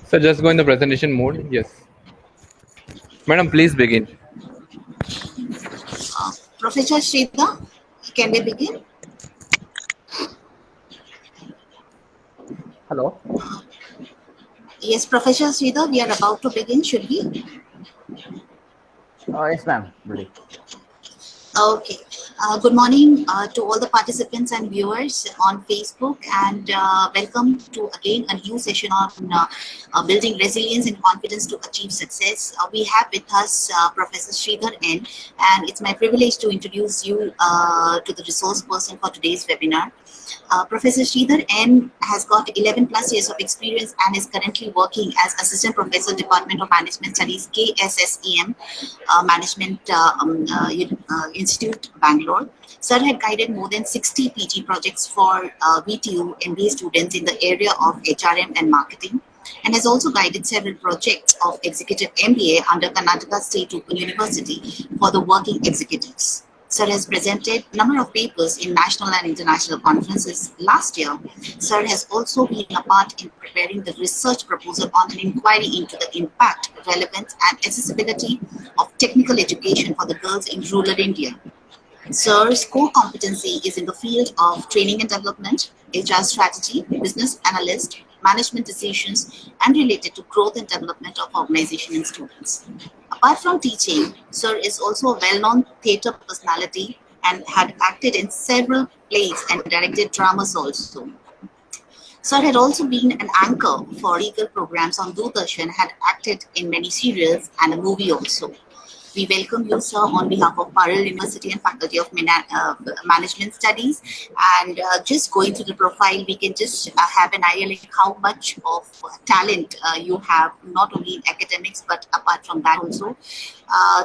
So just go in the presentation mode. Yes. Madam, please begin. Professor Sridhar, can we begin? Hello. Yes, Professor Sridhar, we are about to begin. Should we? Yes, ma'am. Ready. Okay. Good morning to all the participants and viewers on Facebook, and welcome to again a new session on building resilience and confidence to achieve success. We have with us Professor Sridhar N, and it's my privilege to introduce you to the resource person for today's webinar. Professor Sridhar N has got 11 plus years of experience and is currently working as Assistant Professor, Department of Management Studies, KSSEM Management Institute, Bangalore. Sir had guided more than 60 PG projects for VTU MBA students in the area of HRM and marketing, and has also guided several projects of executive MBA under Karnataka State Open University for the working executives. Sir has presented a number of papers in national and international conferences. Last year, Sir has also been a part in preparing the research proposal on an inquiry into the impact, relevance, and accessibility of technical education for the girls in rural India. Sir's core competency is in the field of training and development, HR strategy, business analyst, management decisions, and related to growth and development of organization and students. Apart from teaching, Sir is also a well-known theatre personality and had acted in several plays and directed dramas also. Sir had also been an anchor for legal programs on Doordarshan, had acted in many serials and a movie also. We welcome you, sir, on behalf of Parallel University and Faculty of Management Studies. And just going through the profile, we can just have an idea like how much of talent you have, not only in academics, but apart from that also.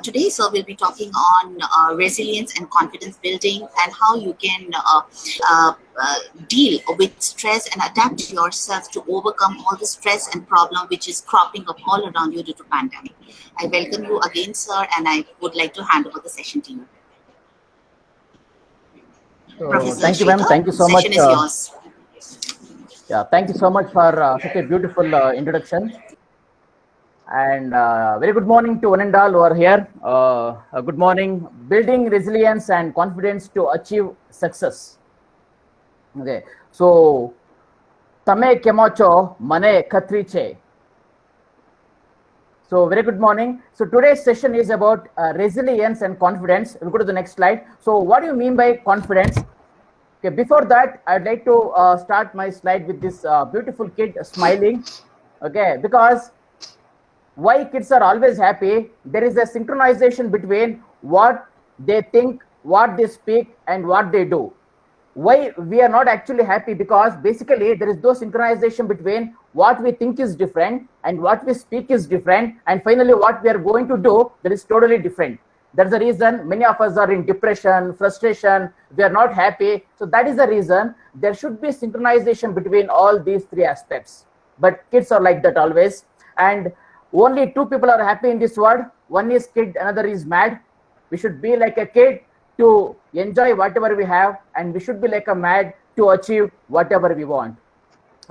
Today, sir, we'll be talking on resilience and confidence building and how you can deal with stress and adapt yourself to overcome all the stress and problem which is cropping up all around you due to pandemic. I welcome you again, sir, and I would like to hand over the session to you. Professor Thank you, ma'am. Sridhar, Thank you so much. Session is yours. Yeah, thank you so much for such a beautiful introduction. And very good morning to one and all who are here. Good morning. Building resilience and confidence to achieve success. Okay, so tame kemocho mane katriche. So very good morning. So today's session is about resilience and confidence. We'll go to the next slide. So what do you mean by confidence? Okay, before that, I'd like to start my slide with this beautiful kid smiling. Okay, because why kids are always happy, there is a synchronization between what they think, what they speak, and what they do. Why we are not actually happy? Because basically there is no synchronization between what we think is different and what we speak is different, and finally what we are going to do, that is totally different. That's the reason many of us are in depression, frustration, we are not happy. So that is the reason there should be synchronization between all these three aspects. But kids are like that always, and only two people are happy in this world. One is kid, another is mad. We should be like a kid to enjoy whatever we have, and we should be like a mad to achieve whatever we want.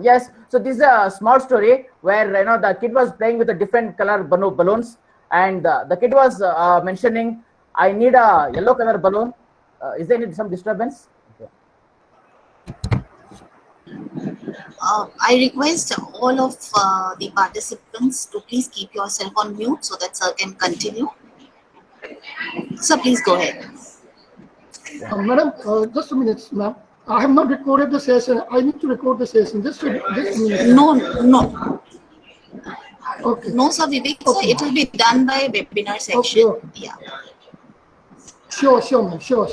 Yes, so this is a small story where the kid was playing with a different color balloons, and the kid was mentioning, I need a yellow color balloon. Is there some disturbance? Okay. I request all of the participants to please keep yourself on mute so that sir can continue. So please go ahead. Madam, just a minute, ma'am. I have not recorded the session. I need to record the session. Just a minute. No. Okay. No, sir, Vivek, okay. Sir, it will be done by webinar section. Okay. Yeah. Sure, ma'am. Sure.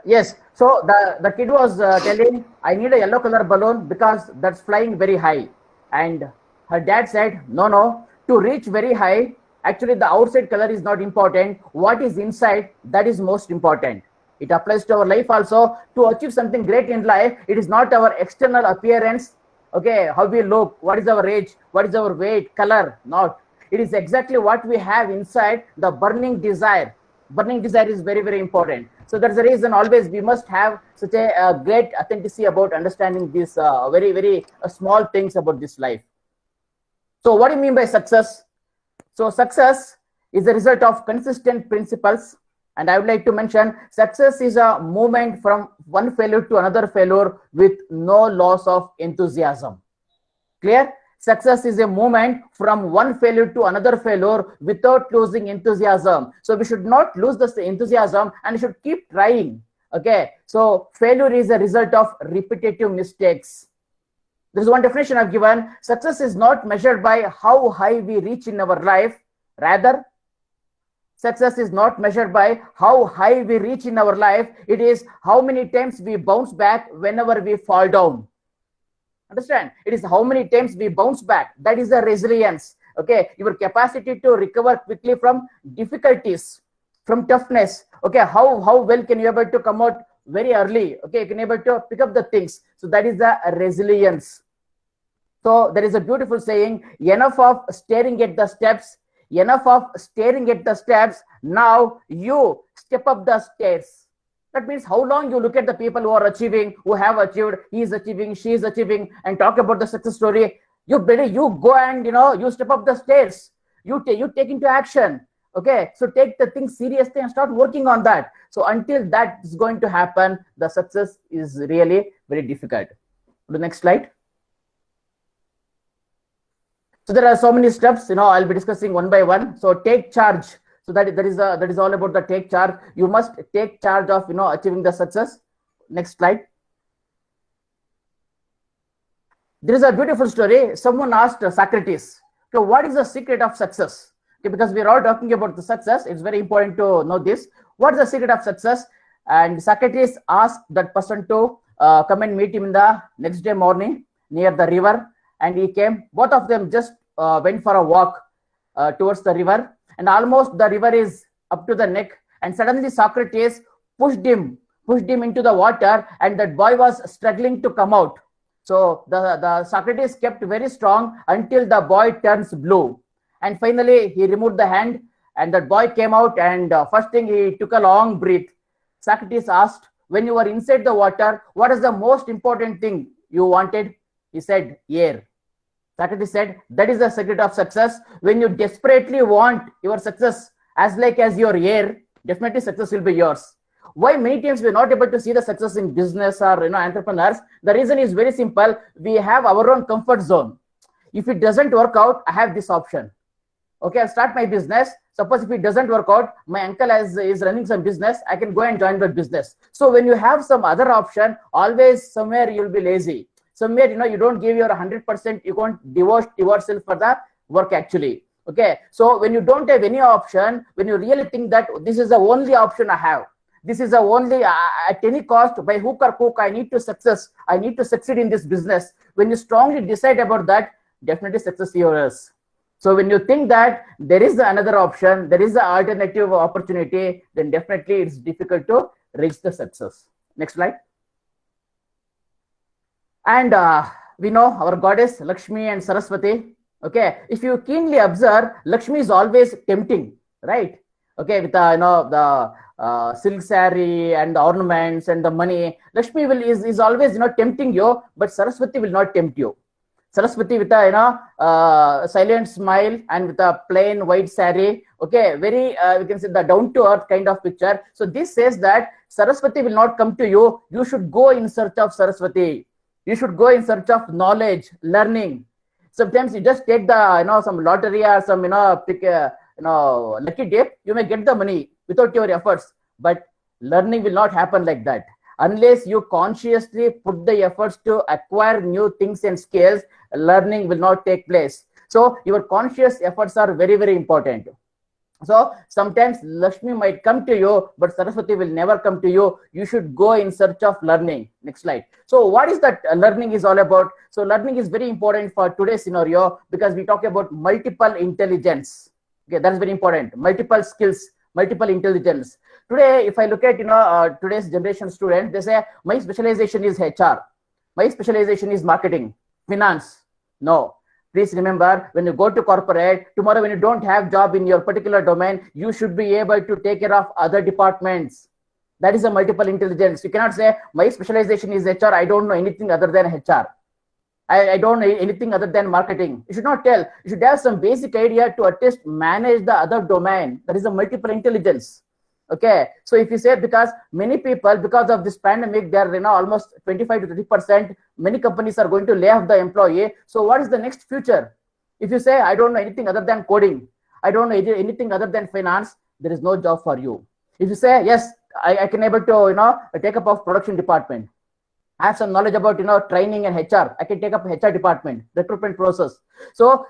Yes. So the kid was telling, I need a yellow color balloon because that's flying very high. And her dad said, no, to reach very high, actually the outside color is not important. What is inside, that is most important. It applies to our life also. To achieve something great in life, it is not our external appearance, okay, how we look, what is our age, what is our weight, color, not. It is exactly what we have inside, the burning desire. Burning desire is very, very important. So that's the reason always we must have such a great authenticity about understanding these very small things about this life. So what do you mean by success? So success is the result of consistent principles. And I would like to mention success is a movement from one failure to another failure with no loss of enthusiasm. Clear? Success is a movement from one failure to another failure without losing enthusiasm. So we should not lose the enthusiasm and we should keep trying. Okay. So failure is a result of repetitive mistakes. There is one definition I've given. Success is not measured by how high we reach in our life. Rather, success is not measured by how high we reach in our life. It is how many times we bounce back whenever we fall down. Understand? It is how many times we bounce back. That is the resilience. Okay, your capacity to recover quickly from difficulties, from toughness. Okay, how well can you able to come out very early? Okay, you can able to pick up the things. So that is the resilience. So there is a beautiful saying: enough of staring at the steps. Enough of staring at the steps. Now you step up the stairs. That means how long you look at the people who are achieving, who have achieved, he is achieving, she is achieving, and talk about the success story. You go and you step up the stairs. You take into action. Okay, so take the thing seriously and start working on that. So until that is going to happen, the success is really very difficult. The next slide. So there are so many steps. I'll be discussing one by one. So take charge. So that is all about the take charge. You must take charge of achieving the success. Next slide. There is a beautiful story. Someone asked Socrates, okay, what is the secret of success? Okay, because we are all talking about the success, it's very important to know this. What is the secret of success? And Socrates asked that person to come and meet him in the next day morning near the river, and he came. Both of them just went for a walk towards the river. And almost the river is up to the neck, and suddenly Socrates pushed him into the water, and that boy was struggling to come out. So the Socrates kept very strong until the boy turns blue, and finally he removed the hand, and that boy came out, and first thing he took a long breath. Socrates asked, when you were inside the water, what is the most important thing you wanted? He said, air. Socrates said, that is the secret of success. When you desperately want your success as like as your air, definitely success will be yours. Why many times we are not able to see the success in business or entrepreneurs? The reason is very simple. We have our own comfort zone. If it doesn't work out, I have this option. Okay, I'll start my business. Suppose if it doesn't work out, my uncle is running some business, I can go and join that business. So when you have some other option, always somewhere you'll be lazy. Somewhere you don't give your 100%, you can't devote yourself for the work actually. Okay, so when you don't have any option, when you really think that this is the only option I have, this is the only at any cost, by hook or crook, I need to succeed in this business. When you strongly decide about that, definitely success is yours. So when you think that there is another option, there is an alternative opportunity, then definitely it's difficult to reach the success. Next slide. And we know our goddess Lakshmi and Saraswati. Okay, if you keenly observe, Lakshmi is always tempting, right? Okay, with the silk saree and the ornaments and the money, Lakshmi is always tempting you, but Saraswati will not tempt you. Saraswati with a silent smile and with a plain white saree. Okay, very we can say the down to earth kind of picture. So this says that Saraswati will not come to you. You should go in search of Saraswati. You should go in search of knowledge, learning. Sometimes you just take the some lottery or some pick lucky dip. You may get the money without your efforts, but learning will not happen like that unless you consciously put the efforts to acquire new things and skills. Learning will not take place. So your conscious efforts are very, very important. So sometimes Lakshmi might come to you, but Saraswati will never come to you. You should go in search of learning. Next slide. So what is that learning is all about? So learning is very important for today's scenario because we talk about multiple intelligence. Okay, that is very important. Multiple skills, multiple intelligence. Today, if I look at today's generation students, they say my specialization is HR, my specialization is marketing, finance. No. Please remember, when you go to corporate, tomorrow when you don't have job in your particular domain, you should be able to take care of other departments. That is a multiple intelligence. You cannot say my specialization is HR. I don't know anything other than HR. I don't know anything other than marketing. You should not tell. You should have some basic idea to at least manage the other domain. That is a multiple intelligence. Okay. So if you say, because many people, because of this pandemic, they are almost 25 to 30%, many companies are going to lay off the employee. So what is the next future? If you say, I don't know anything other than coding, I don't know anything other than finance, there is no job for you. If you say, yes, I can able to, take up of production department. I have some knowledge about, training and HR. I can take up HR department, recruitment process. So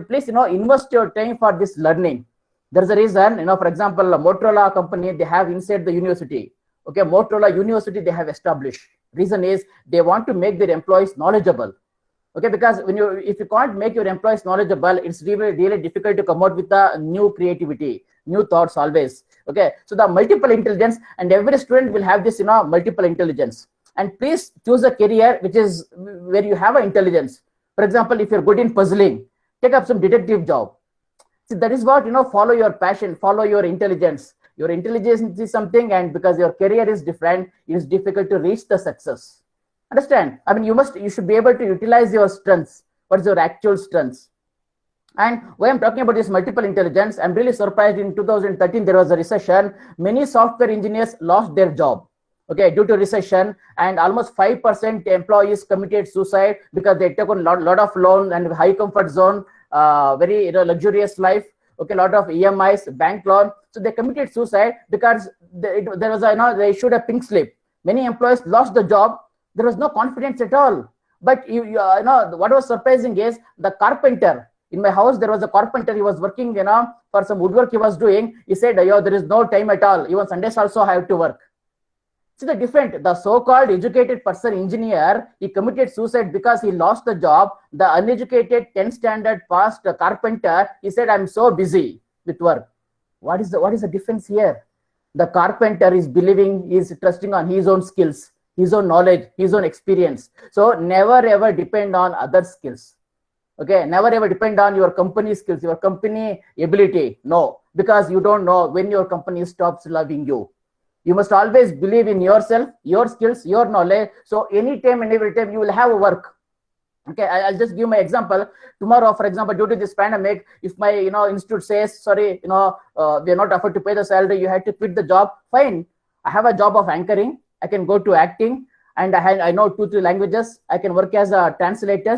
please, invest your time for this learning. There's a reason, for example, Motorola company, they have inside the university. Okay, Motorola University, they have established. Reason is they want to make their employees knowledgeable. Okay, because if you can't make your employees knowledgeable, it's really difficult to come out with a new creativity, new thoughts always. Okay, so the multiple intelligence, and every student will have this, multiple intelligence. And please choose a career which is where you have an intelligence. For example, if you're good in puzzling, take up some detective job. See, that is what, follow your passion, follow your intelligence. Your intelligence is something, and because your career is different, it is difficult to reach the success. Understand? I mean, you should be able to utilize your strengths. What is your actual strengths? And when I'm talking about this multiple intelligence, I'm really surprised. In 2013, there was a recession. Many software engineers lost their job. Okay, due to recession, and almost 5% employees committed suicide because they took a lot of loans and high comfort zone, very luxurious life. Okay, a lot of EMIs, bank loan. So they committed suicide because there was they issued a pink slip. Many employees lost the job. There was no confidence at all. But what was surprising is the carpenter. In my house, there was a carpenter. He was working, for some woodwork he was doing. He said, there is no time at all. Even Sundays also I have to work. See the different, the so-called educated person, engineer, he committed suicide because he lost the job. The uneducated 10th standard passed carpenter, he said, I'm so busy with work. What is the difference here? The carpenter is believing, is trusting on his own skills, his own knowledge, his own experience. So never ever depend on other skills. Okay, never ever depend on your company skills, your company ability. No, because you don't know when your company stops loving you. You must always believe in yourself, your skills, your knowledge. So anytime and every time you will have work. Okay, I'll just give my example. Tomorrow, for example, due to this pandemic, if my institute says, sorry, we are not offered to pay the salary, you have to quit the job. Fine, I have a job of anchoring. I can go to acting, and I know 2-3 languages. I can work as a translator,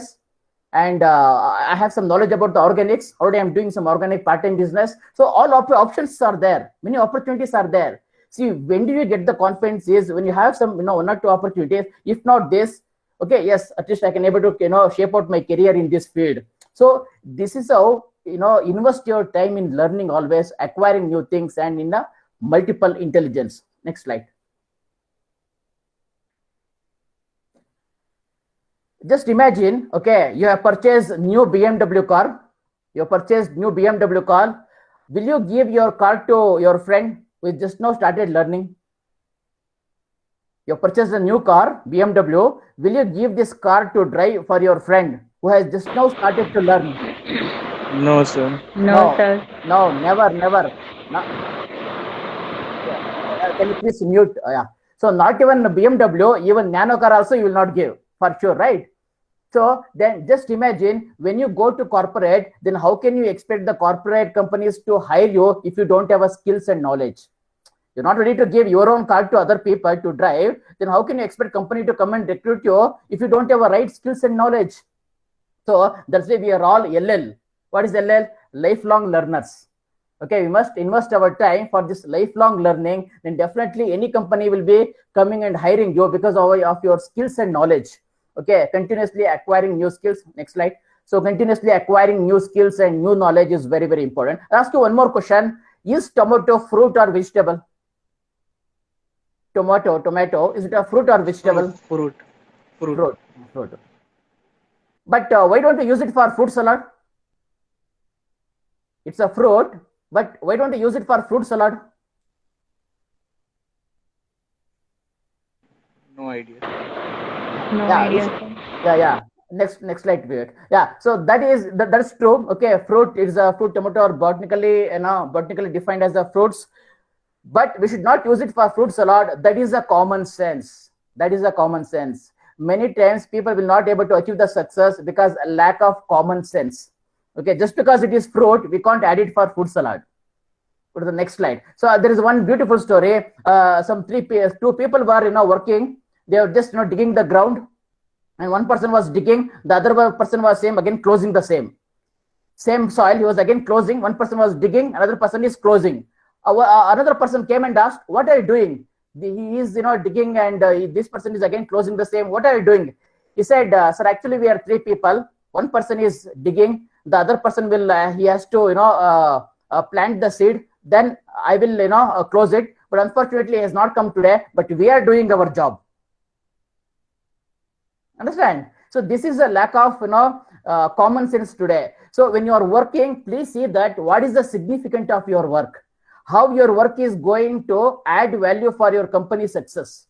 and I have some knowledge about the organics. Already I'm doing some organic part-time business. So all options are there. Many opportunities are there. See, when do you get the confidence is when you have some, 1 or 2 opportunities. If not this, okay, yes, at least I can able to, shape out my career in this field. So this is how, invest your time in learning always, acquiring new things, and in a multiple intelligence. Next slide. Just imagine, okay, you have purchased new BMW car. You have purchased new BMW car. Will you give your car to your friend who just now started learning? You purchased a new car, BMW. Will you give this car to drive for your friend who has just now started to learn? No, sir. No, sir. No, never. No. Can you please mute? Yeah. So not even a BMW, even nano car also you will not give, for sure, right? So then just imagine when you go to corporate, then how can you expect the corporate companies to hire you if you don't have a skills and knowledge? You're not ready to give your own car to other people to drive, then how can you expect company to come and recruit you if you don't have a right skills and knowledge? So that's why we are all LL. What is LL? Lifelong learners. Okay, we must invest our time for this lifelong learning. Then definitely any company will be coming and hiring you because of your skills and knowledge. Okay, continuously acquiring new skills. Next slide. So continuously acquiring new skills and new knowledge is very, very important. I'll ask you one more question. Is tomato fruit or vegetable? Tomato, is it a fruit or vegetable? Fruit. But why don't you use it for fruit salad? It's a fruit, but why don't you use it for fruit salad? No idea. No Yeah, idea, sir. Yeah. Next slide, Vivek. Yeah, so that's true. Okay, fruit is a fruit. Tomato are botanically defined as the fruits. but we should not use it for fruit salad. That is a common sense. That is a common sense. Many times people will not able to achieve the success because a lack of common sense. Okay, just because it is fruit, we can't add it for fruit salad. Go to the next slide. So there is one beautiful story. Two people were working. They were just digging the ground, and one person was digging, the other person was again closing the same soil. He was again closing. One person was digging, another person is closing. Another person came and asked, "What are you doing?" He is digging, and this person is again closing the same. "What are you doing?" He said, "Sir, actually we are three people. One person is digging, the other person will he has to plant the seed. Then I will close it. But unfortunately, he has not come today. But we are doing our job." Understand? So this is a lack of common sense today. So when you are working, please see that what is the significance of your work, how your work is going to add value for your company success,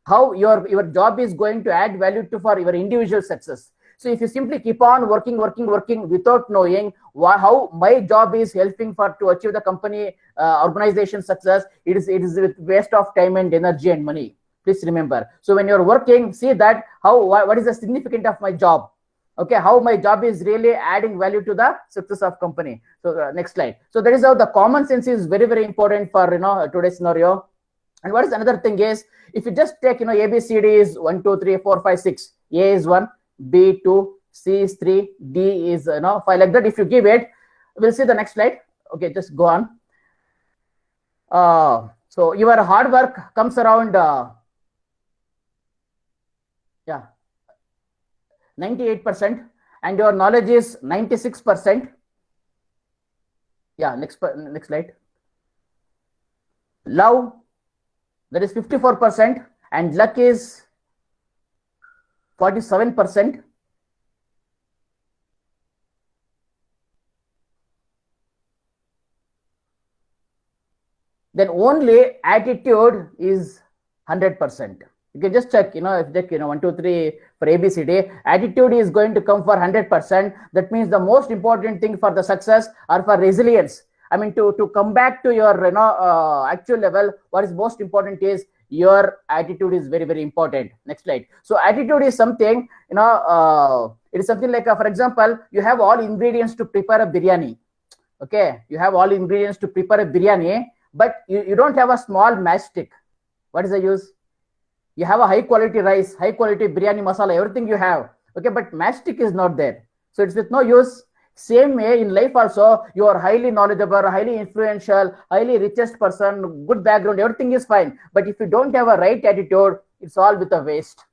how your job is going to add value for your individual success. So if you simply keep on working without knowing how my job is helping to achieve the company organization success, it is with waste of time and energy and money. Please remember. So when you're working, see that what is the significance of my job. Okay, how my job is really adding value to the success of company. So next slide. So that is how the common sense is very, very important for today's scenario. And what is another thing is, if you just take ABCD is 1, 2, 3, 4, 5, 6. A is 1, B 2, C is 3, D is 5, like that. If you give it, we'll see the next slide. Okay, just go on. So your hard work comes around 98%, and your knowledge is 96%. Yeah, next slide. Love, that is 54%, and luck is 47%. Then only attitude is 100%. You can just check, if you take 1, 2, 3 for ABCD, attitude is going to come for 100%. That means the most important thing for the success or for resilience, I mean to come back to your actual level, what is most important is your attitude is very, very important. Next slide. So attitude is something, it is something like, for example, you have all ingredients to prepare a biryani. Okay, you have all ingredients to prepare a biryani, but you don't have a small matchstick. What is the use? You have a high quality rice, high quality biryani masala, everything you have. Okay, but matchstick is not there. So it's with no use. Same way in life also, you are highly knowledgeable, highly influential, highly richest person, good background, everything is fine. But if you don't have a right attitude, it's all with a waste.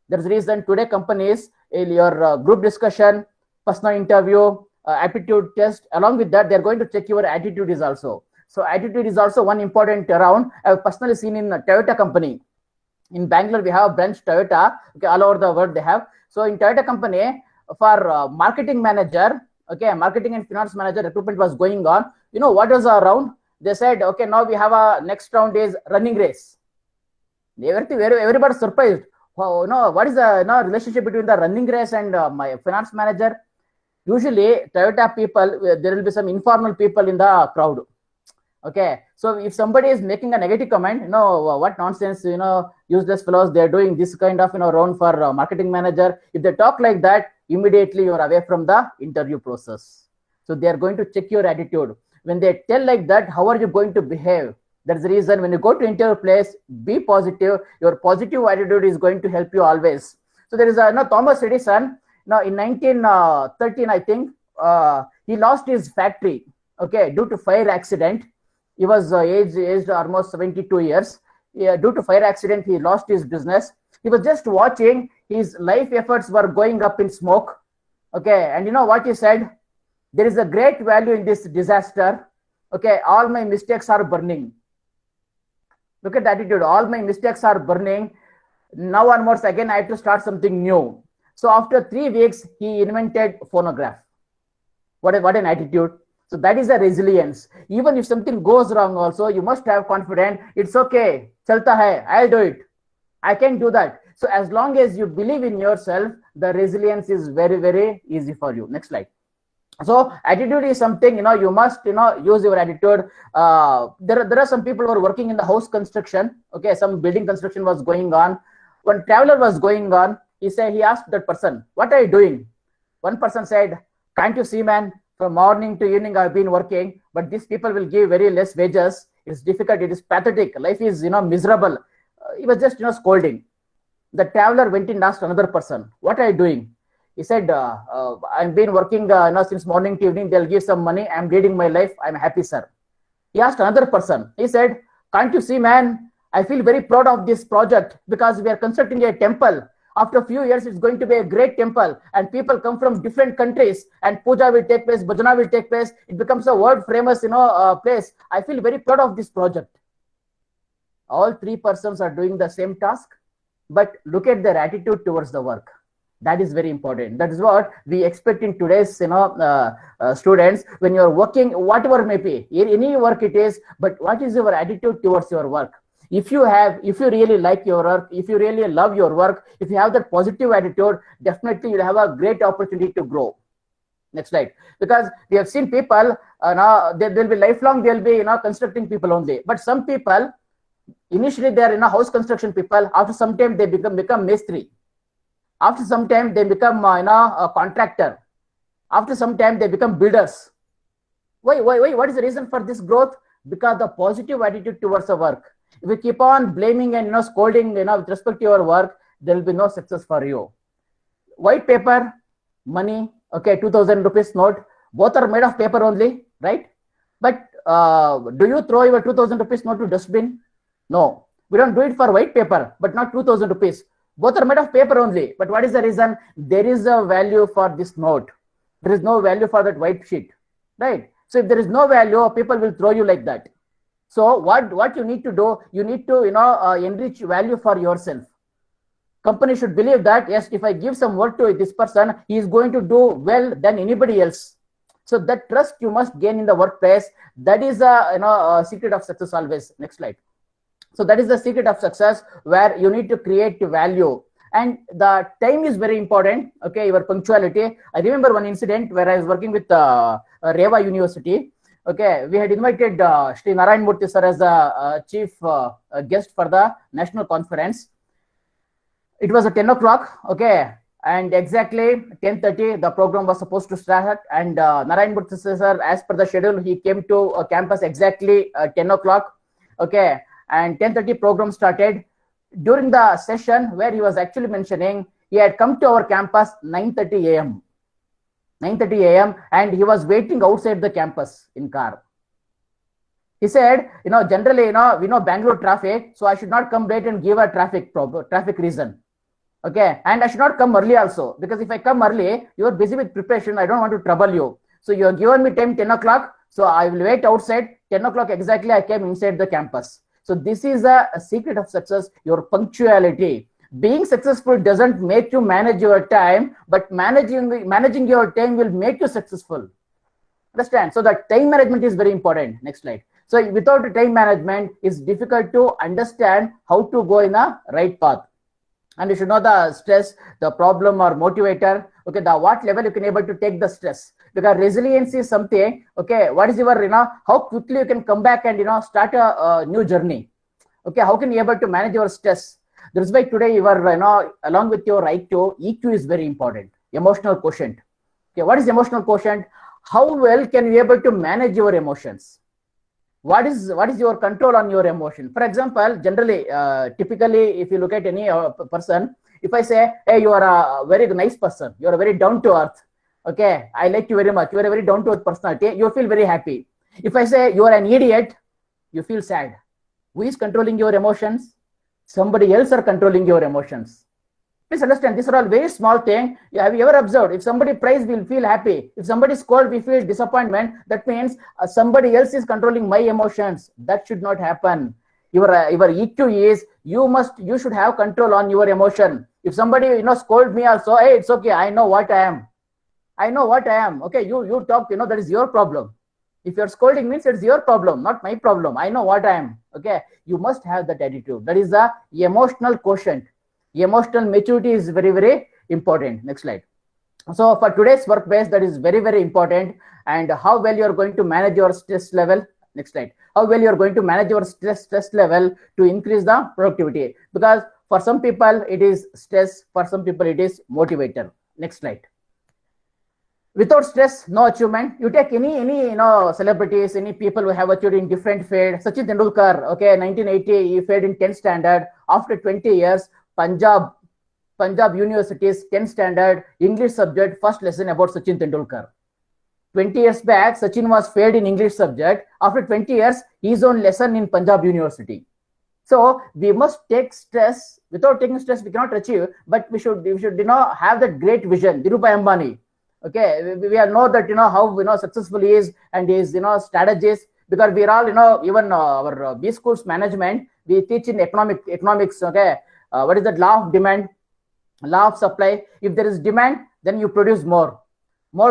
There's the reason today companies, in your group discussion, personal interview, aptitude test, along with that, they're going to check your attitude is also. So attitude is also one important round. I've personally seen in a Toyota company. In Bangalore, we have a branch Toyota. Okay, all over the world they have. So in Toyota company, for marketing manager, okay, marketing and finance manager recruitment was going on. You know what was our round? They said, okay, now we have a next round is running race. Everybody surprised. Wow, what is the relationship between the running race and my finance manager? Usually, Toyota people, there will be some informal people in the crowd. Okay, so if somebody is making a negative comment, what nonsense, useless fellows, they're doing this kind of round for marketing manager. If they talk like that, immediately you're away from the interview process. So they are going to check your attitude. When they tell like that, how are you going to behave? That's the reason when you go to interview place, be positive. Your positive attitude is going to help you always. So there is Thomas Edison. Now in 1913, I think he lost his factory. Okay, due to fire accident. He was aged almost 72 years. Due to fire accident, he lost his business. He was just watching. His life efforts were going up in smoke. Okay, and you know what he said? There is a great value in this disaster. Okay, all my mistakes are burning. Look at the attitude. All my mistakes are burning. Now onwards, again, I have to start something new. So after 3 weeks, he invented phonograph. What an attitude. So that is a resilience. Even if something goes wrong also, you must have confidence. It's okay. Chalta hai. I'll do it. I can do that. So as long as you believe in yourself, the resilience is very, very easy for you. Next slide. So attitude is something, you must, use your attitude. There are some people who are working in the house construction. Okay, some building construction was going on. One traveler was going on. He asked that person, "What are you doing?" One person said, "Can't you see, man? From morning to evening, I've been working, but these people will give very less wages. It's difficult. It is pathetic. Life is, miserable." He was just, scolding. The traveler went and asked another person, "What are you doing?" He said, "I've been working since morning to evening. They'll give some money. I'm leading my life. I'm happy, sir." He asked another person. He said, "Can't you see, man? I feel very proud of this project because we are constructing a temple. After a few years, it's going to be a great temple, and people come from different countries, and puja will take place, bhajana will take place. It becomes a world famous, place. I feel very proud of this project." All three persons are doing the same task, but look at their attitude towards the work. That is very important. That is what we expect in today's, students. When you are working, whatever may be, any work it is, but what is your attitude towards your work? If you really like your work, if you really love your work, if you have that positive attitude, definitely you'll have a great opportunity to grow. Next slide. Because we have seen people, now they'll be lifelong, they'll be, constructing people only. But some people, initially they are, house construction people. After some time, they become mestri. After some time, they become, a contractor. After some time, they become builders. Why? What is the reason for this growth? Because the positive attitude towards the work. If you keep on blaming and, scolding, with respect to your work, there will be no success for you. White paper, money, okay, 2,000 rupees note, both are made of paper only, right? But do you throw your 2,000 rupees note to dustbin? No, we don't do it for white paper, but not 2,000 rupees. Both are made of paper only. But what is the reason? There is a value for this note. There is no value for that white sheet, right? So if there is no value, people will throw you like that. So what you need to do, you need to, enrich value for yourself. Company should believe that, yes, if I give some work to this person, he is going to do well than anybody else. So that trust you must gain in the workplace. That is a secret of success always. Next slide. So that is the secret of success, where you need to create value. And the time is very important. Okay, your punctuality. I remember one incident where I was working with Reva University. Okay, we had invited Sri Narayan Murthy sir as the chief guest for the national conference. It was at 10 o'clock. Okay, and exactly 10:30 the program was supposed to start. And Narayan Murthy sir, as per the schedule, he came to campus exactly 10 o'clock. Okay, and 10:30 program started. During the session where he was actually mentioning, he had come to our campus 9:30 a.m. 9:30 a.m. and he was waiting outside the campus in car. He said, generally, we know Bangalore traffic, so I should not come late and give a traffic reason. Okay, and I should not come early also, because if I come early, you are busy with preparation. I don't want to trouble you. So you have given me time 10 o'clock, so I will wait outside. 10 o'clock exactly, I came inside the campus. So this is a secret of success, your punctuality. Being successful doesn't make you manage your time, but managing your time will make you successful. Understand? So that time management is very important. Next slide. So without time management, it's difficult to understand how to go in a right path. And you should know the stress, the problem or motivator. Okay, the what level you can able to take the stress. Because resilience is something, okay, what is your, how quickly you can come back and, start a new journey. Okay, how can you able to manage your stress? That's why today you are, along with your IQ, EQ is very important. Emotional quotient. Okay, what is emotional quotient? How well can you able to manage your emotions? What is your control on your emotion? For example, generally, typically, if you look at any person, if I say, hey, you are a very nice person, you are a very down to earth. Okay, I like you very much. You are a very down to earth personality. You feel very happy. If I say you are an idiot, you feel sad. Who is controlling your emotions? Somebody else are controlling your emotions. Please understand, these are all very small things. Have you ever observed? If somebody praise, we'll feel happy. If somebody scold, we feel disappointment. That means somebody else is controlling my emotions. That should not happen. Your EQ is you should have control on your emotion. If somebody scold me also, hey, it's okay. I know what I am. I know what I am. Okay, you talk. That is your problem. If you're scolding means it's your problem, not my problem. I know what I am. Okay, you must have that attitude. That is the emotional quotient. Emotional maturity is very, very important. Next slide. So for today's workplace, that is very, very important. And how well you're going to manage your stress level. Next slide. How well you're going to manage your stress level to increase the productivity. Because for some people, it is stress. For some people, it is motivator. Next slide. Without stress, no achievement. You take any celebrities, any people who have achieved in different field. Sachin Tendulkar, okay, 1980, he failed in 10th standard. After 20 years, Punjab University's 10th standard English subject first lesson about Sachin Tendulkar. 20 years back, Sachin was failed in English subject. After 20 years, his own lesson in Punjab University. So we must take stress. Without taking stress, we cannot achieve. But we should have that great vision. Dhirubhai Ambani. Okay, we all know that how successful he is and his strategies, because we are all even our B schools management, we teach in economics. Okay, what is that law of demand, law of supply? If there is demand, then you produce more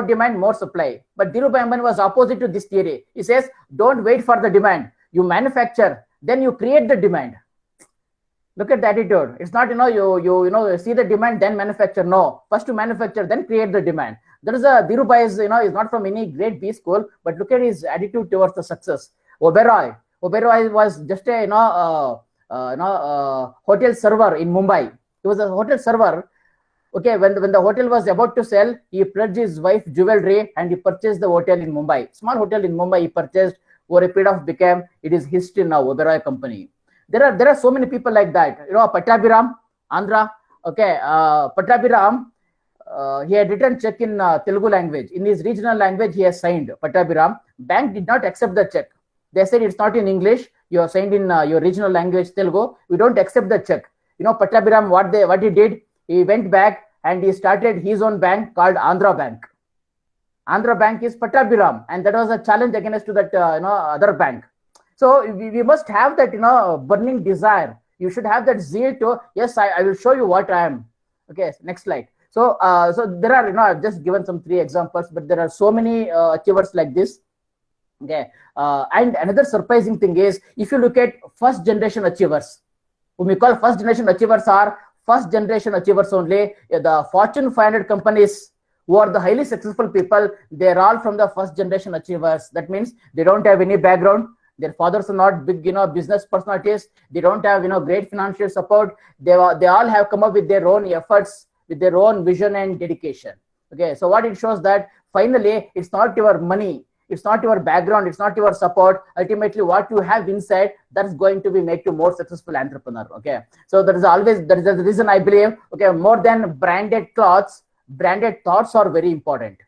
demand, more supply. But Dhirubhai Ambani was opposite to this theory. He says, don't wait for the demand, you manufacture, then you create the demand. Look at the attitude. It's not you see the demand then manufacture. No, first to manufacture then create the demand. There is a Dhirubhai is is not from any great B school, but look at his attitude towards the success. Oberoi was just a hotel server in Mumbai. He was a hotel server. Okay, when the hotel was about to sell, he pledged his wife jewelry and he purchased the hotel in Mumbai. Small hotel in Mumbai he purchased. Over a period of became, it is history now. Oberoi company. There are so many people like that. Pattabhiram, Andhra. Okay, Pattabhiram, he had written check in Telugu language. In his regional language, he has signed. Pattabhiram. Bank did not accept the check. They said it's not in English. You have signed in your regional language, Telugu. We don't accept the check. Pattabhiram, what he did, he went back and he started his own bank called Andhra Bank. Andhra Bank is Pattabhiram, and that was a challenge against to that other bank. So we must have that burning desire. You should have that zeal to, yes, I will show you what I am. Okay, next slide. So there are I've just given some 3 examples, but there are so many achievers like this. Okay, and another surprising thing is, if you look at first generation achievers, whom we call first generation achievers are first generation achievers only. The Fortune 500 companies who are the highly successful people, they're all from the first generation achievers. That means they don't have any background. Their fathers are not big, business personalities. They don't have, great financial support. They all have come up with their own efforts, with their own vision and dedication. Okay, so what it shows that finally, it's not your money, it's not your background, it's not your support. Ultimately, what you have inside, that's going to be make you more successful entrepreneur. Okay, so there is the reason I believe. Okay, more than branded clothes, branded thoughts are very important.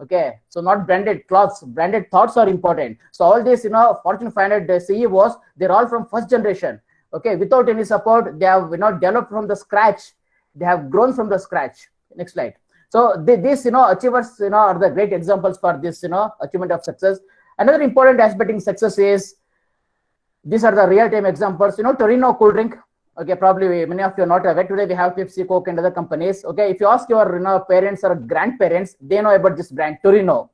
Okay, so not branded clothes, branded thoughts are important. So all these, Fortune 500 CEOs, they're all from first generation. Okay, without any support, they have developed from the scratch. They have grown from the scratch. Next slide. So these, achievers, are the great examples for this, achievement of success. Another important aspect in success is, these are the real-time examples. Torino cool drink. Okay, probably many of you are not aware. Today we have Pepsi, Coke, and other companies. Okay, if you ask your parents or grandparents, they know about this brand, Torino.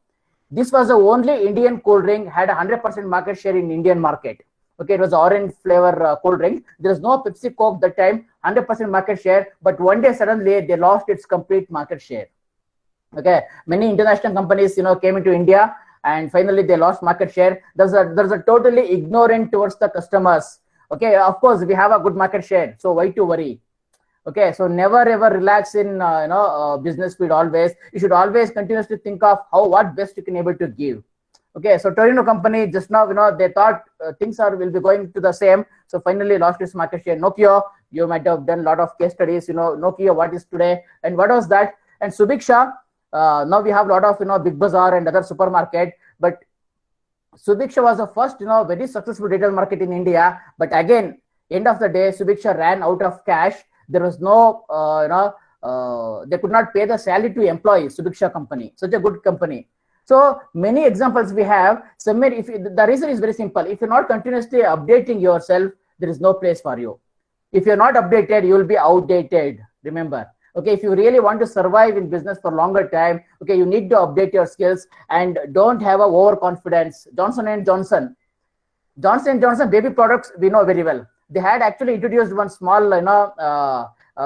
This was the only Indian cool drink, had 100% market share in Indian market. Okay, it was orange flavor cool drink. There was no Pepsi, Coke that time, 100% market share. But one day suddenly they lost its complete market share. Okay, many international companies came into India and finally they lost market share. There's a totally ignorant towards the customers. Okay, of course we have a good market share, so why to worry? Okay, so never ever relax in business speed. Always you should always continuously think of what best you can able to give. Okay, so Torino company just now they thought things will be going to the same, so finally lost its market share. Nokia, you might have done a lot of case studies. Nokia what is today and what was that? And Subiksha, now we have a lot of Big Bazaar and other supermarket, but Subiksha was the first, very successful retail market in India. But again, end of the day, Subiksha ran out of cash. There was no, they could not pay the salary to employees. Subiksha company, such a good company. So many examples we have. Samir, the reason is very simple. If you're not continuously updating yourself, there is no place for you. If you're not updated, you will be outdated. Remember. Okay, if you really want to survive in business for longer time, okay, you need to update your skills and don't have a overconfidence. Johnson & Johnson baby products, we know very well. They had actually introduced one small,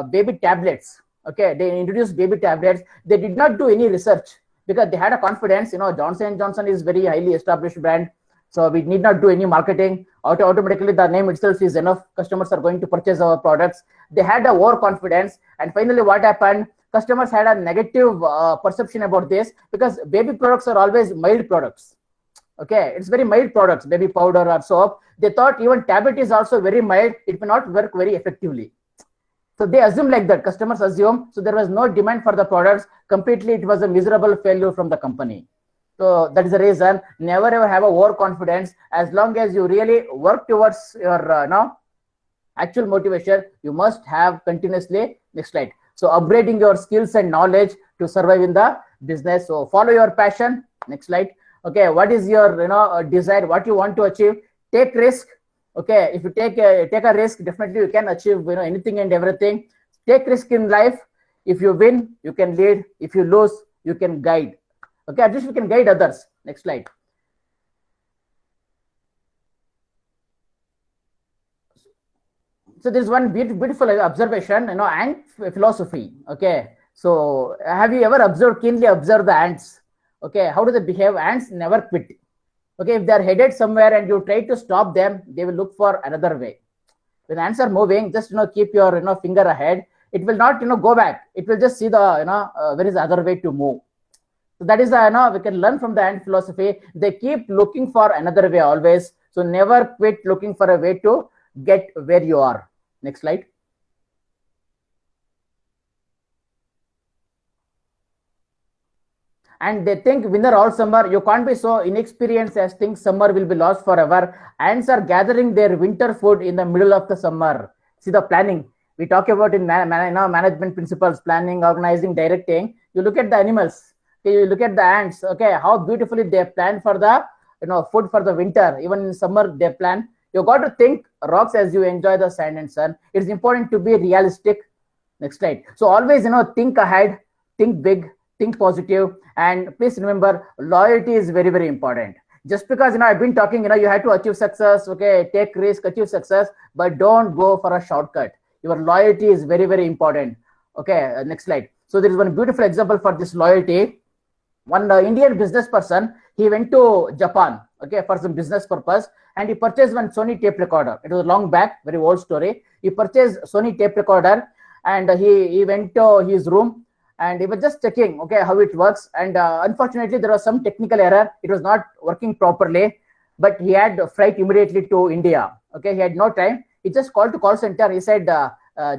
baby tablets. Okay, they introduced baby tablets. They did not do any research because they had a confidence. Johnson & Johnson is very highly established brand, so we need not do any marketing. Automatically, the name itself is enough. Customers are going to purchase our products. They had a overconfidence, and finally, what happened? Customers had a negative perception about this because baby products are always mild products. Okay, it's very mild products, baby powder or soap. They thought even tablet is also very mild. It may not work very effectively. So they assume like that. Customers assume. So there was no demand for the products. Completely, it was a miserable failure from the company. So that is the reason. Never ever have a overconfidence. As long as you really work towards your actual motivation, you must have continuously. Next slide. So upgrading your skills and knowledge to survive in the business. So follow your passion. Next slide. Okay, what is your desire? What you want to achieve? Take risk. Okay, if you take a risk, definitely you can achieve anything and everything. Take risk in life. If you win, you can lead. If you lose, you can guide. Okay, at least you can guide others. Next slide. So there's one beautiful observation, ant philosophy. Okay, so have you ever keenly observed the ants? Okay, how do they behave? Ants never quit. Okay, if they are headed somewhere and you try to stop them, they will look for another way. When ants are moving, just keep your finger ahead. It will not go back. It will just see the where is the other way to move. So that is we can learn from the ant philosophy. They keep looking for another way always. So never quit looking for a way to get where you are. Next slide. And they think winter all summer. You can't be so inexperienced as think summer will be lost forever. Ants are gathering their winter food in the middle of the summer. See the planning. We talk about in management principles, planning, organizing, directing. You look at the animals. Okay, you look at the ants. Okay, how beautifully they plan for the food for the winter. Even in summer they plan. You got to think rocks as you enjoy the sand and sun. It's important to be realistic. Next slide. So always think ahead, think big, think positive, and please remember loyalty is very, very important. Just because I've been talking, you have to achieve success. Okay, take risk, achieve success, but don't go for a shortcut. Your loyalty is very, very important. Okay, next slide. So there is one beautiful example for this loyalty. One Indian business person, he went to Japan, okay, for some business purpose, and he purchased one Sony tape recorder. It was long back, very old story. He purchased Sony tape recorder, and he went to his room, and he was just checking, okay, how it works. And unfortunately, there was some technical error. It was not working properly, but he had flight immediately to India. Okay, he had no time. He just called to call center. He said,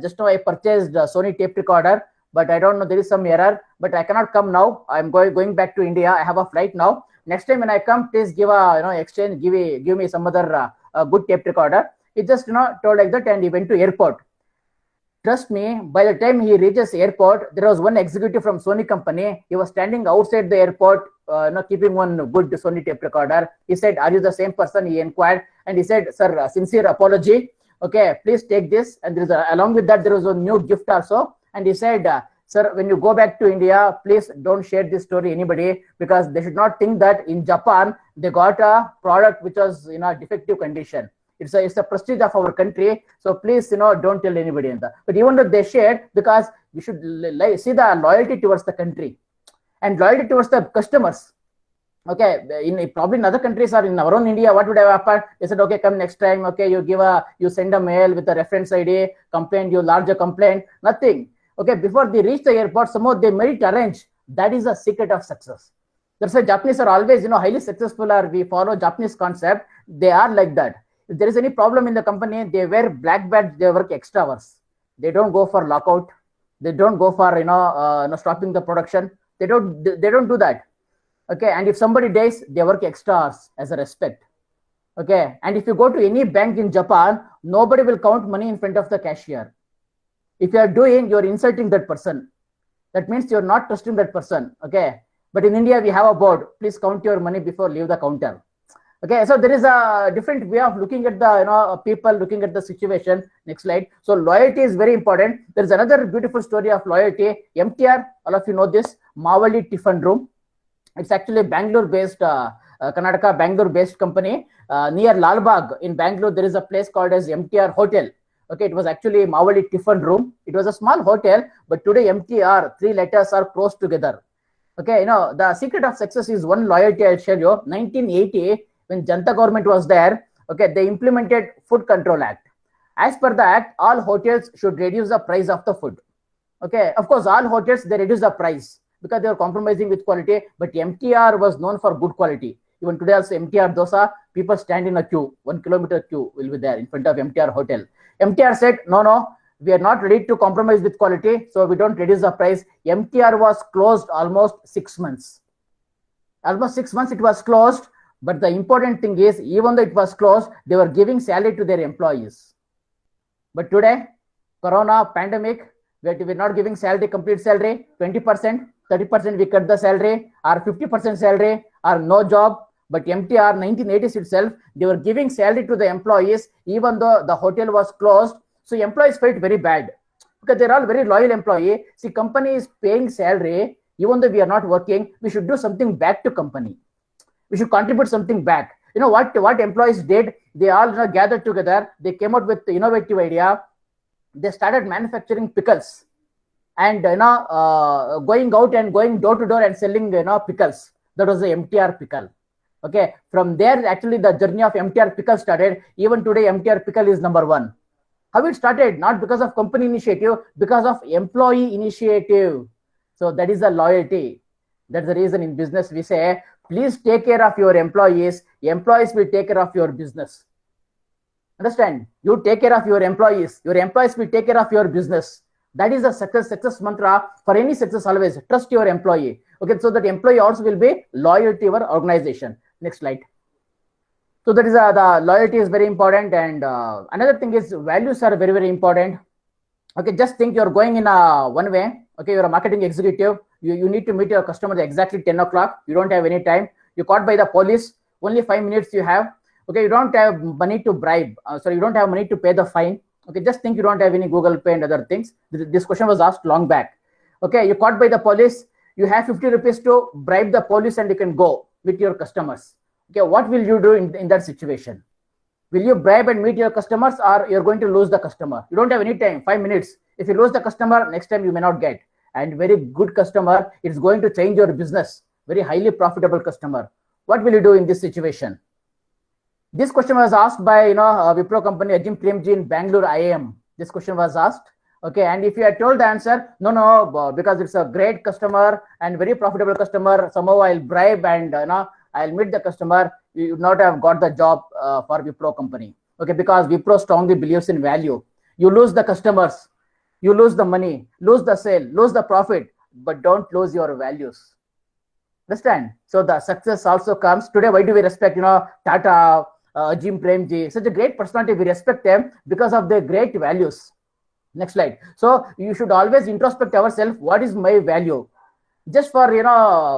just now I purchased Sony tape recorder, but I don't know, there is some error, but I cannot come now. I'm going back to India. I have a flight now. Next time when I come, please give a exchange, give me some other good tape recorder. He just told like that, and he went to airport. Trust me, by the time he reaches airport, there was one executive from Sony company. He was standing outside the airport, keeping one good Sony tape recorder. He said, "Are you the same person?" He inquired, and he said, "Sir, sincere apology. Okay, please take this." And there is along with that, there was a new gift also. And he said, "Sir, when you go back to India, please don't share this story anybody, because they should not think that in Japan they got a product which was in a defective condition. It's a prestige of our country, so please don't tell anybody." But even though they shared, because we should see the loyalty towards the country and loyalty towards the customers. Okay, probably in other countries or in our own India, what would have happened? They said, "Okay, come next time." Okay, you send a mail with a reference ID, complaint, you lodge a complaint, nothing. Okay, before they reach the airport, somehow they made it arrange. That is the secret of success. That's why Japanese are always highly successful, or we follow Japanese concept. They are like that. If there is any problem in the company, they wear black badge, they work extra hours. They don't go for lockout. They don't go for stopping the production. They don't do that. Okay, and if somebody dies, they work extra hours as a respect. Okay, and if you go to any bank in Japan, nobody will count money in front of the cashier. If you are doing, you are insulting that person. That means you are not trusting that person. Okay, but in India we have a board. Please count your money before leave the counter. Okay, so there is a different way of looking at the people, looking at the situation. Next slide. So loyalty is very important. There is another beautiful story of loyalty. MTR, all of you know this, Mavali Tiffin Room. It's actually Bangalore-based, Karnataka, Bangalore-based company. Near Lalbagh in Bangalore, there is a place called as MTR Hotel. Okay, it was actually Mawali Tiffin Room. It was a small hotel, but today MTR, 3 letters are close together. Okay, the secret of success is one loyalty. I'll share you. 1980, when Janta government was there, okay, they implemented Food Control Act. As per the act, all hotels should reduce the price of the food. Okay, of course, all hotels, they reduce the price because they were compromising with quality, but MTR was known for good quality. Even today also, MTR dosa, people stand in a queue, 1 kilometer queue will be there in front of MTR hotel. MTR said, no, we are not ready to compromise with quality, so we don't reduce the price. MTR was closed almost 6 months. Almost 6 months it was closed, but the important thing is, even though it was closed, they were giving salary to their employees. But today, Corona, pandemic, we're not giving salary, complete salary, 20%, 30% we cut the salary, or 50% salary, or no job. But MTR 1980s itself, they were giving salary to the employees, even though the hotel was closed. So employees felt very bad because they're all very loyal employee. See, company is paying salary, even though we are not working, we should do something back to company. We should contribute something back. You know what employees did? They all gathered together. They came out with the innovative idea. They started manufacturing pickles and going out and going door to door and selling pickles. That was the MTR pickle. Okay, from there actually the journey of MTR pickle started. Even today MTR pickle is number 1. How it started? Not because of company initiative, because of employee initiative. So that is the loyalty. That's the reason in business we say, please take care of your employees. Employees will take care of your business. Understand? You take care of your employees will take care of your business. That is the success mantra for any success always. Trust your employee. Okay, so that employee also will be loyal to your organization. Next slide. So that is the loyalty is very important, and another thing is values are very, very important. Okay, just think you're going in one way. Okay, you're a marketing executive. You need to meet your customers exactly 10 o'clock. You don't have any time. You're caught by the police. Only 5 minutes you have. Okay, you don't have money to bribe. You don't have money to pay the fine. Okay, just think you don't have any Google Pay and other things. This question was asked long back. Okay, you're caught by the police. You have 50 rupees to bribe the police and you can go with your customers. Okay, what will you do in that situation? Will you bribe and meet your customers, or you're going to lose the customer? You don't have any time, 5 minutes. If you lose the customer, next time you may not get. And very good customer, it's going to change your business. Very highly profitable customer. What will you do in this situation? This question was asked by Wipro company Ajim Premji in Bangalore IIM. This question was asked. Okay, and if you had told the answer, no, because it's a great customer and very profitable customer, somehow I'll bribe and I'll meet the customer, you would not have got the job for Wipro company. Okay, because Wipro strongly believes in value. You lose the customers, you lose the money, lose the sale, lose the profit, but don't lose your values. Understand? So the success also comes. Today, why do we respect, Tata, Jim Premji, such a great personality? We respect them because of their great values. Next slide. So you should always introspect ourselves. What is my value? Just for,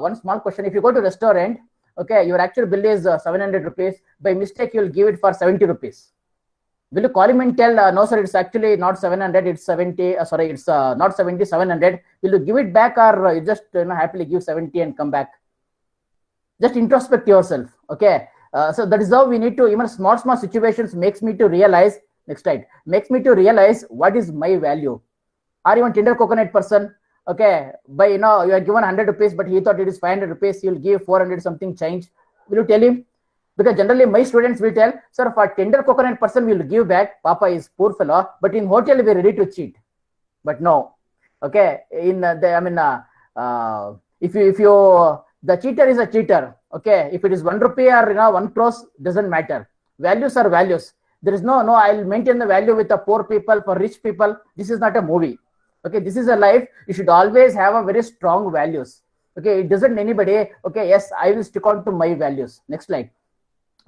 one small question. If you go to restaurant, okay, your actual bill is 700 rupees. By mistake, you'll give it for 70 rupees. Will you call him and tell, no, sir, it's actually not 700, it's 70, it's not 70, 700. Will you give it back, or you just happily give 70 and come back? Just introspect yourself, okay? So that is how we need to, even small situations makes me to realize, next slide, makes me to realize what is my value. Or even tender coconut person, okay, by, you are given 100 rupees, but he thought it is 500 rupees, you'll give 400 something change. Will you tell him? Because generally my students will tell, sir, for tender coconut person, we'll give back, Papa is poor fellow, but in hotel, we're ready to cheat. But no, okay, if you, the cheater is a cheater, okay, if it is 1 rupee or 1 crore, doesn't matter. Values are values. There is no, I'll maintain the value with the poor people, for rich people. This is not a movie. Okay, this is a life. You should always have a very strong values. Okay, it doesn't anybody, okay, yes, I will stick on to my values. Next slide.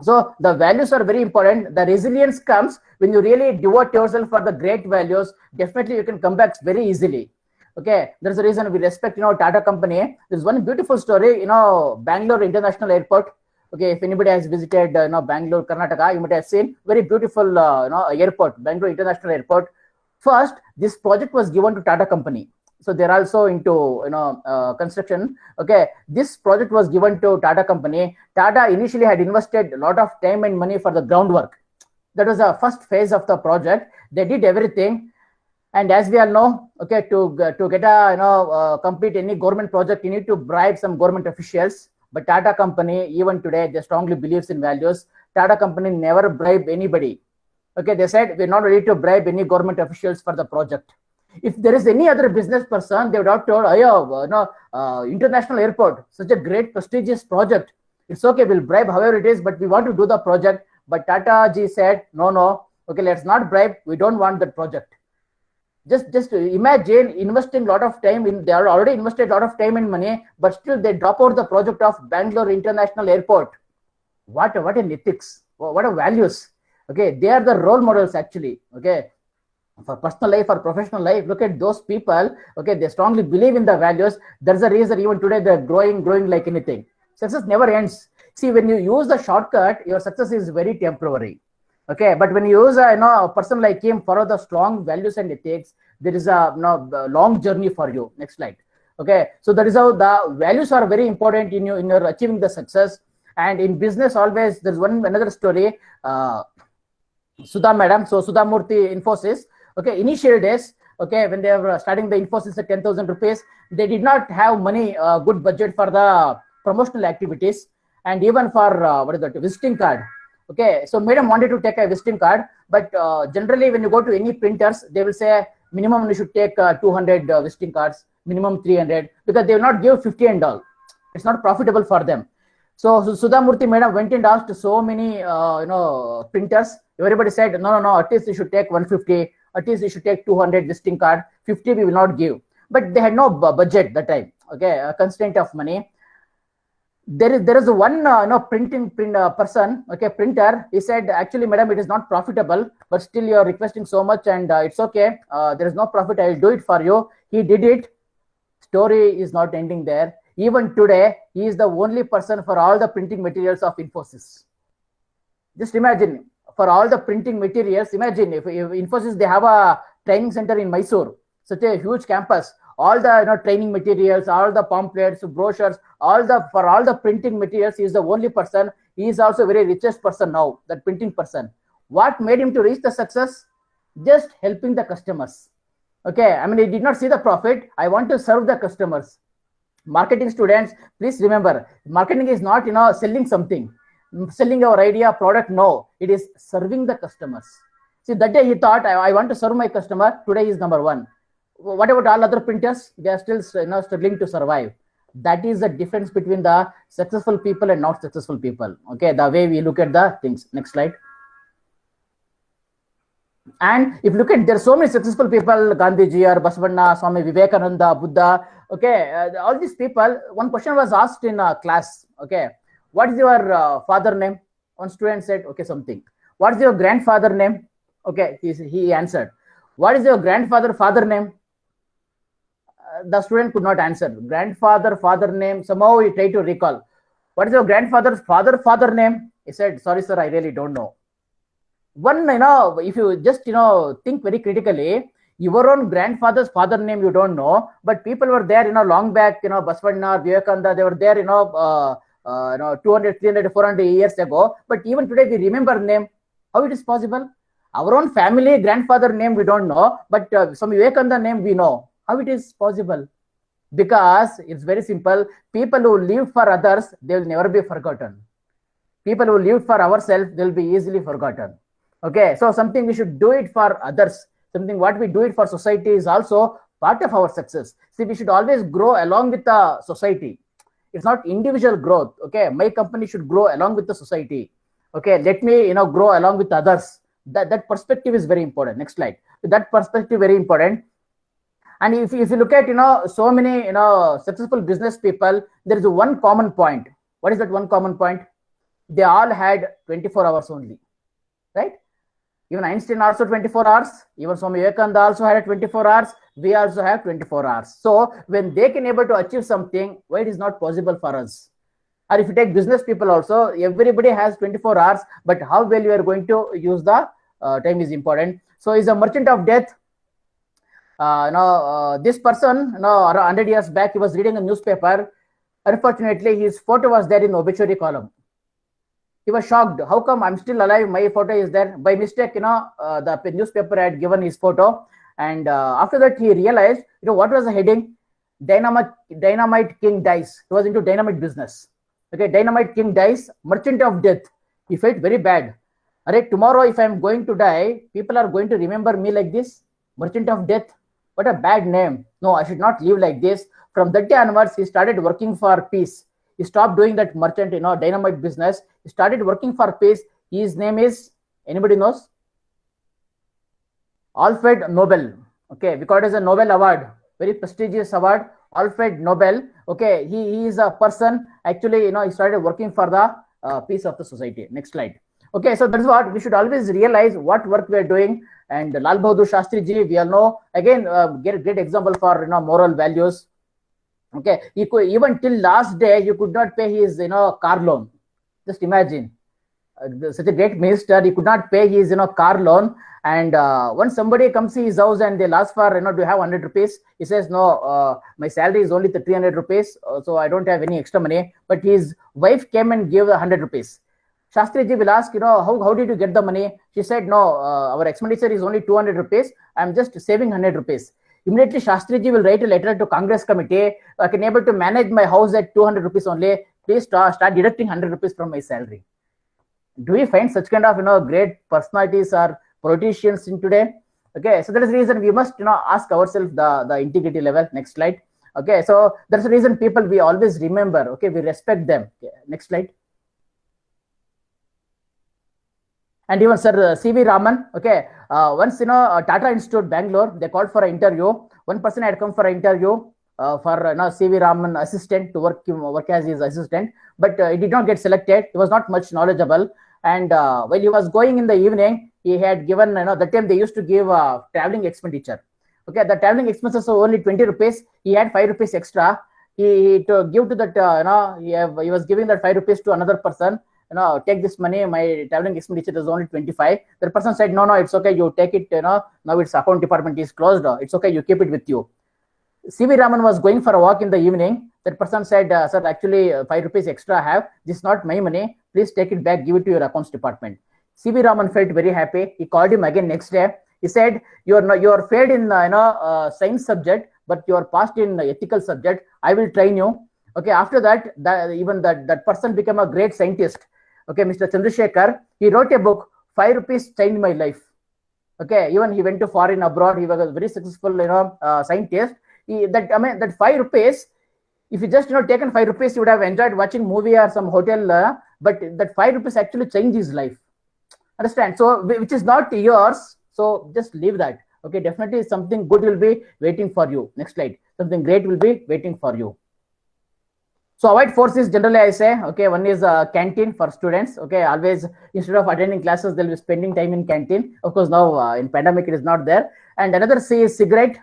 So the values are very important. The resilience comes when you really devote yourself for the great values. Definitely you can come back very easily. Okay, there's a reason we respect, Tata company. There's one beautiful story, Bangalore International Airport. Okay, if anybody has visited, Bangalore, Karnataka, you might have seen very beautiful, airport, Bangalore International Airport. First, this project was given to Tata company. So they're also into, construction. Okay, this project was given to Tata company. Tata initially had invested a lot of time and money for the groundwork. That was the first phase of the project. They did everything. And as we all know, okay, to get a complete any government project, you need to bribe some government officials. But Tata company, even today, they strongly believes in values. Tata company never bribe anybody. Okay, they said we're not ready to bribe any government officials for the project. If there is any other business person, they would have told, international airport, such a great prestigious project. It's okay, we'll bribe however it is, but we want to do the project. But Tata ji said, no, okay, let's not bribe. We don't want that project. Just imagine investing a lot of time in, they are already invested a lot of time and money, but still they drop out the project of Bangalore International Airport. What an ethics, what a values. Okay, they are the role models actually. Okay, for personal life or professional life, look at those people. Okay, they strongly believe in the values. There's a reason even today they're growing like anything. Success never ends. See, when you use the shortcut, your success is very temporary. Okay, but when you use a person like him, follow the strong values and ethics, there is a long journey for you. Next slide. Okay, so that is how the values are very important in your achieving the success. And in business, always there's another story. Sudha madam, so Sudha Murthy, Infosys. Okay, initial days, okay, when they were starting the Infosys at 10,000 rupees, they did not have money, good budget for the promotional activities, and even for visiting card. Okay, so madam wanted to take a visiting card, but generally when you go to any printers, they will say minimum you should take 200 visiting cards, minimum 300, because they will not give 50 and all. It's not profitable for them. So Sudha Murthy madam went and asked so many printers. Everybody said no, at least you should take 150, at least you should take 200 visiting card, 50 we will not give. But they had no budget that time. Okay, a constraint of money. There is one person, okay, printer. He said, actually, madam, it is not profitable, but still you are requesting so much, and it's okay. There is no profit. I will do it for you. He did it. Story is not ending there. Even today, he is the only person for all the printing materials of Infosys. Just imagine, for all the printing materials, imagine if Infosys, they have a training center in Mysore, such a huge campus. All the training materials, all the pamphlets, brochures, for all the printing materials, he is the only person. He is also very richest person now, that printing person. What made him to reach the success? Just helping the customers. Okay, I mean, he did not see the profit. I want to serve the customers. Marketing students, please remember, marketing is not selling something, selling our idea, product. No, it is serving the customers. See, that day he thought, I want to serve my customer. Today he is number one. What about all other printers? They are still struggling to survive. That is the difference between the successful people and not successful people. Okay, the way we look at the things. Next slide. And if you look at, there are so many successful people, Gandhiji or Basavanna, Swami Vivekananda, Buddha. Okay, all these people. One question was asked in a class. Okay, what is your father name? One student said, okay, something. What is your grandfather name? Okay, he answered. What is your father name? The student could not answer. Father name. Somehow he tried to recall. What is your grandfather's father name? He said, sorry, sir, I really don't know. One, if you just, think very critically, your own grandfather's father name you don't know, but people were there, long back, Basavanna, Vivekananda, they were there, 200, 300, 400 years ago. But even today we remember name. How it is possible? Our own family grandfather name we don't know, but some Vivekananda name we know. How it is possible? Because it's very simple. People who live for others, they will never be forgotten. People who live for ourselves, they will be easily forgotten. Okay, so something we should do it for others. Something what we do it for society is also part of our success. See, we should always grow along with the society. It's not individual growth. Okay, my company should grow along with the society. Okay, let me grow along with others. That perspective is very important. Next slide. That perspective very important. And if you look at so many successful business people, there is one common point. What is that one common point? They all had 24 hours only, right? Even Einstein also 24 hours. Even Swami Vivekananda also had 24 hours. We also have 24 hours. So when they can able to achieve something, why it is not possible for us? Or if you take business people also, everybody has 24 hours, but how well you are going to use the time is important. So is a merchant of death. This person, around 100 years back, he was reading a newspaper. Unfortunately, his photo was there in the obituary column. He was shocked. How come I'm still alive? My photo is there. By mistake, the newspaper had given his photo. And after that, he realized, what was the heading? Dynamite King dies. He was into dynamite business. Okay, Dynamite King dies, merchant of death. He felt very bad. Alright, tomorrow if I'm going to die, people are going to remember me like this, merchant of death. What a bad name. No, I should not live like this. From that day onwards, he started working for peace. He stopped doing that merchant, dynamite business. He started working for peace. His name is, anybody knows? Alfred Nobel. Okay, because it is a Nobel award, very prestigious award. Alfred Nobel. Okay, he is a person, actually, he started working for the peace of the society. Next slide. Okay, so that's what we should always realize what work we are doing. And Lal Bahadur Shastri ji, we all know, again, get a great example for moral values. Okay, he could, even till last day, you could not pay his car loan. Just imagine, such a great minister, he could not pay his car loan. And once somebody comes to his house and they'll ask for, do you have 100 rupees? He says, no, my salary is only 300 rupees, so I don't have any extra money. But his wife came and gave 100 rupees. Shastri ji will ask, how did you get the money? She said, no, our expenditure is only 200 rupees. I'm just saving 100 rupees. Immediately, Shastri ji will write a letter to Congress committee. I can able to manage my house at 200 rupees only. Please start deducting 100 rupees from my salary. Do we find such kind of great personalities or politicians in today? Okay, so that is the reason we must ask ourselves the integrity level. Next slide. Okay, so that's the reason people we always remember. Okay, we respect them. Okay, next slide. And even Sir C.V. Raman, okay, once Tata Institute Bangalore, they called for an interview. One person had come for an interview for C.V. Raman assistant to work as his assistant, but he did not get selected. He was not much knowledgeable. And while he was going in the evening, he had given, that time they used to give traveling expenditure. Okay, the traveling expenses were only 20 rupees. He had 5 rupees extra. He to give to that, he was giving that 5 rupees to another person. Take this money, my traveling expenditure is only 25. The person said, no, it's okay, you take it, now its account department is closed, it's okay, you keep it with you. C.V. Raman was going for a walk in the evening. That person said, sir, actually 5 rupees extra I have, this is not my money, please take it back, give it to your accounts department. C.V. Raman felt very happy. He called him again next day. He said, you are failed in science subject, but you are passed in ethical subject. I will train you. Okay, after that, that person became a great scientist. Okay, Mr. Chandrasekhar, he wrote a book, 5 rupees changed my life. Okay, even he went to foreign abroad. He was a very successful, scientist. That 5 rupees, if you just taken 5 rupees, you would have enjoyed watching movie or some hotel. But that 5 rupees actually changed his life. Understand? So, which is not yours. So just leave that. Okay, definitely something good will be waiting for you. Next slide. Something great will be waiting for you. So avoid forces generally I say, okay, one is canteen for students. Okay, always instead of attending classes, they'll be spending time in canteen. Of course, now in pandemic, it is not there. And another C is cigarette.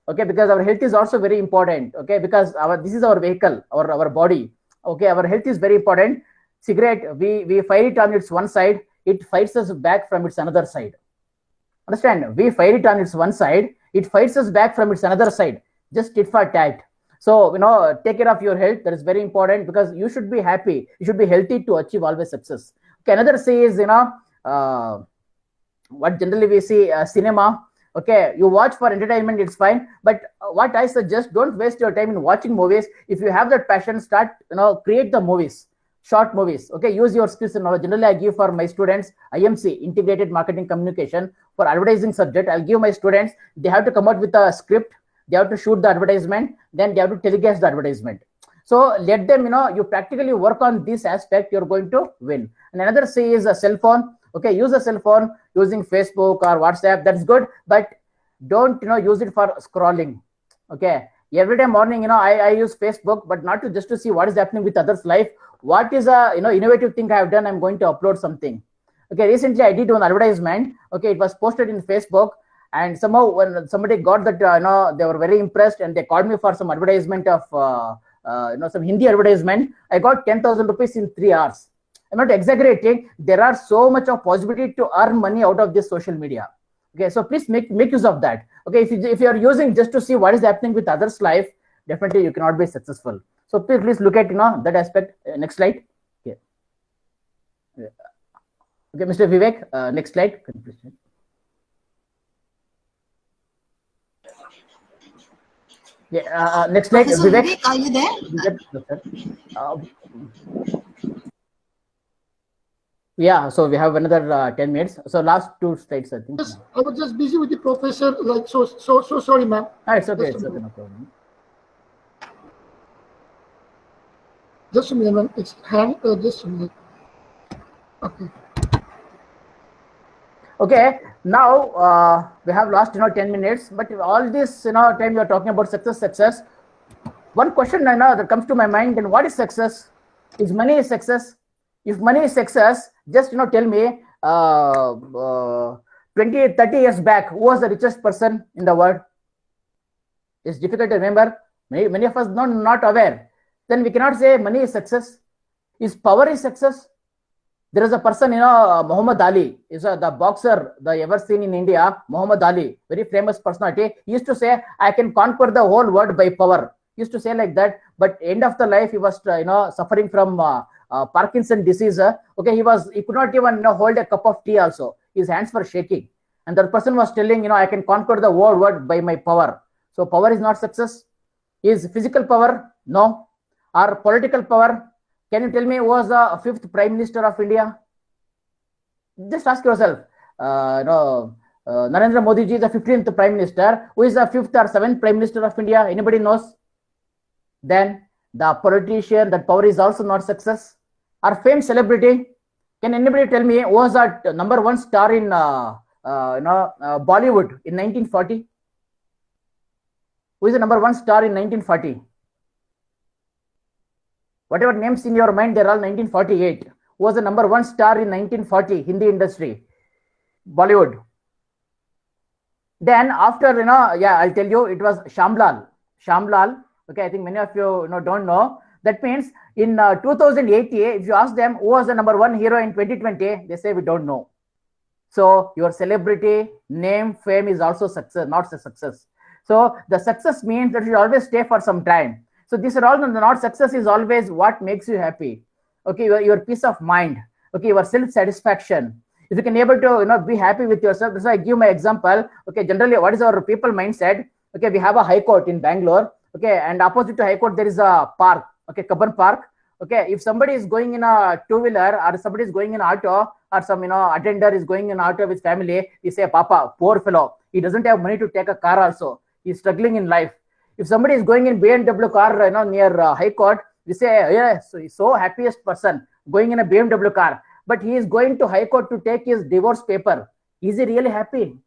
Okay, because our health is also very important. Okay, because this is our vehicle, our body. Okay, our health is very important. Cigarette, we fire it on its one side, it fights us back from its another side. Understand? We fire it on its one side, it fights us back from its another side. Just tit for tat. So, take care of your health. That is very important because you should be happy. You should be healthy to achieve always success. Okay, another C is, what generally we see, cinema. Okay, you watch for entertainment, it's fine. But what I suggest, don't waste your time in watching movies. If you have that passion, start, create the movies, short movies. Okay, use your skills and knowledge. Generally, I give for my students, IMC, Integrated Marketing Communication. For advertising subject, I'll give my students, they have to come out with a script. They have to shoot the advertisement, then they have to telecast the advertisement. So let them, you practically work on this aspect, you're going to win. And another C is a cell phone. Okay, use a cell phone using Facebook or WhatsApp, that's good, but don't, use it for scrolling. Okay, every day morning, I use Facebook, but not just to see what is happening with others' life. What is a, innovative thing I have done, I'm going to upload something. Okay, recently I did one advertisement. Okay, it was posted in Facebook. And somehow when somebody got that, they were very impressed and they called me for some advertisement of, some Hindi advertisement. I got 10,000 rupees in 3 hours. I'm not exaggerating. There are so much of possibility to earn money out of this social media. Okay, so please make use of that. Okay, if you are using just to see what is happening with others' life, definitely you cannot be successful. So please look at, that aspect. Next slide. Okay. Okay, Mr. Vivek, next slide. Yeah, next slide, Professor Vivek. Vivek, are you there? Yeah, so we have another 10 minutes. So last 2 slides, I think. Yes, I was just busy with the professor. Like so sorry, ma'am. It's okay. Just It's a okay. minute. No problem. Just a minute, ma'am. It's hand. Just a minute. Okay. Okay, now we have lost 10 minutes, but all this time you are talking about success. One question I know that comes to my mind: then what is success? Is money success? If money is success, just tell me 20, 30 years back, who was the richest person in the world? It's difficult to remember. Many of us not aware. Then we cannot say money is success. Is power is success? There is a person, Muhammad Ali is the boxer, the ever seen in India. Muhammad Ali, very famous personality. He used to say, "I can conquer the whole world by power." He used to say like that. But end of the life, he was, suffering from Parkinson disease. Okay, he could not even hold a cup of tea. Also, his hands were shaking, and that person was telling, "I can conquer the whole world by my power." So power is not success. Is physical power? No. Or political power? Can you tell me who was the 5th Prime Minister of India? Just ask yourself. Narendra Modi ji is the 15th Prime Minister. Who is the 5th or 7th Prime Minister of India? Anybody knows? Then the politician, that power is also not success. Or fame, celebrity. Can anybody tell me who was that number 1 star in Bollywood in 1940? Who is the number 1 star in 1940? Whatever names in your mind, they're all 1948. Who was the number 1 star in 1940 Hindi industry, Bollywood? Then after, I'll tell you, it was Shamlal. Okay, I think many of you, don't know. That means in 2080, if you ask them who was the number 1 hero in 2020, they say we don't know. So your celebrity, name, fame is also success, not a success. So the success means that you always stay for some time. So these are all not success is always what makes you happy. Okay, your peace of mind. Okay, your self-satisfaction. If you can able to be happy with yourself. That's why I give my example. Okay, generally what is our people mindset? Okay, we have a high court in Bangalore. Okay, and opposite to high court there is a park. Okay, Kabban Park. Okay, if somebody is going in a two-wheeler or somebody is going in an auto or some attender is going in an auto with family, we say, "Papa, poor fellow. He doesn't have money to take a car also. He's struggling in life." If somebody is going in BMW car, near High Court, we say, "Yes, so he's so happiest person going in a BMW car." But he is going to High Court to take his divorce paper. Is he really happy?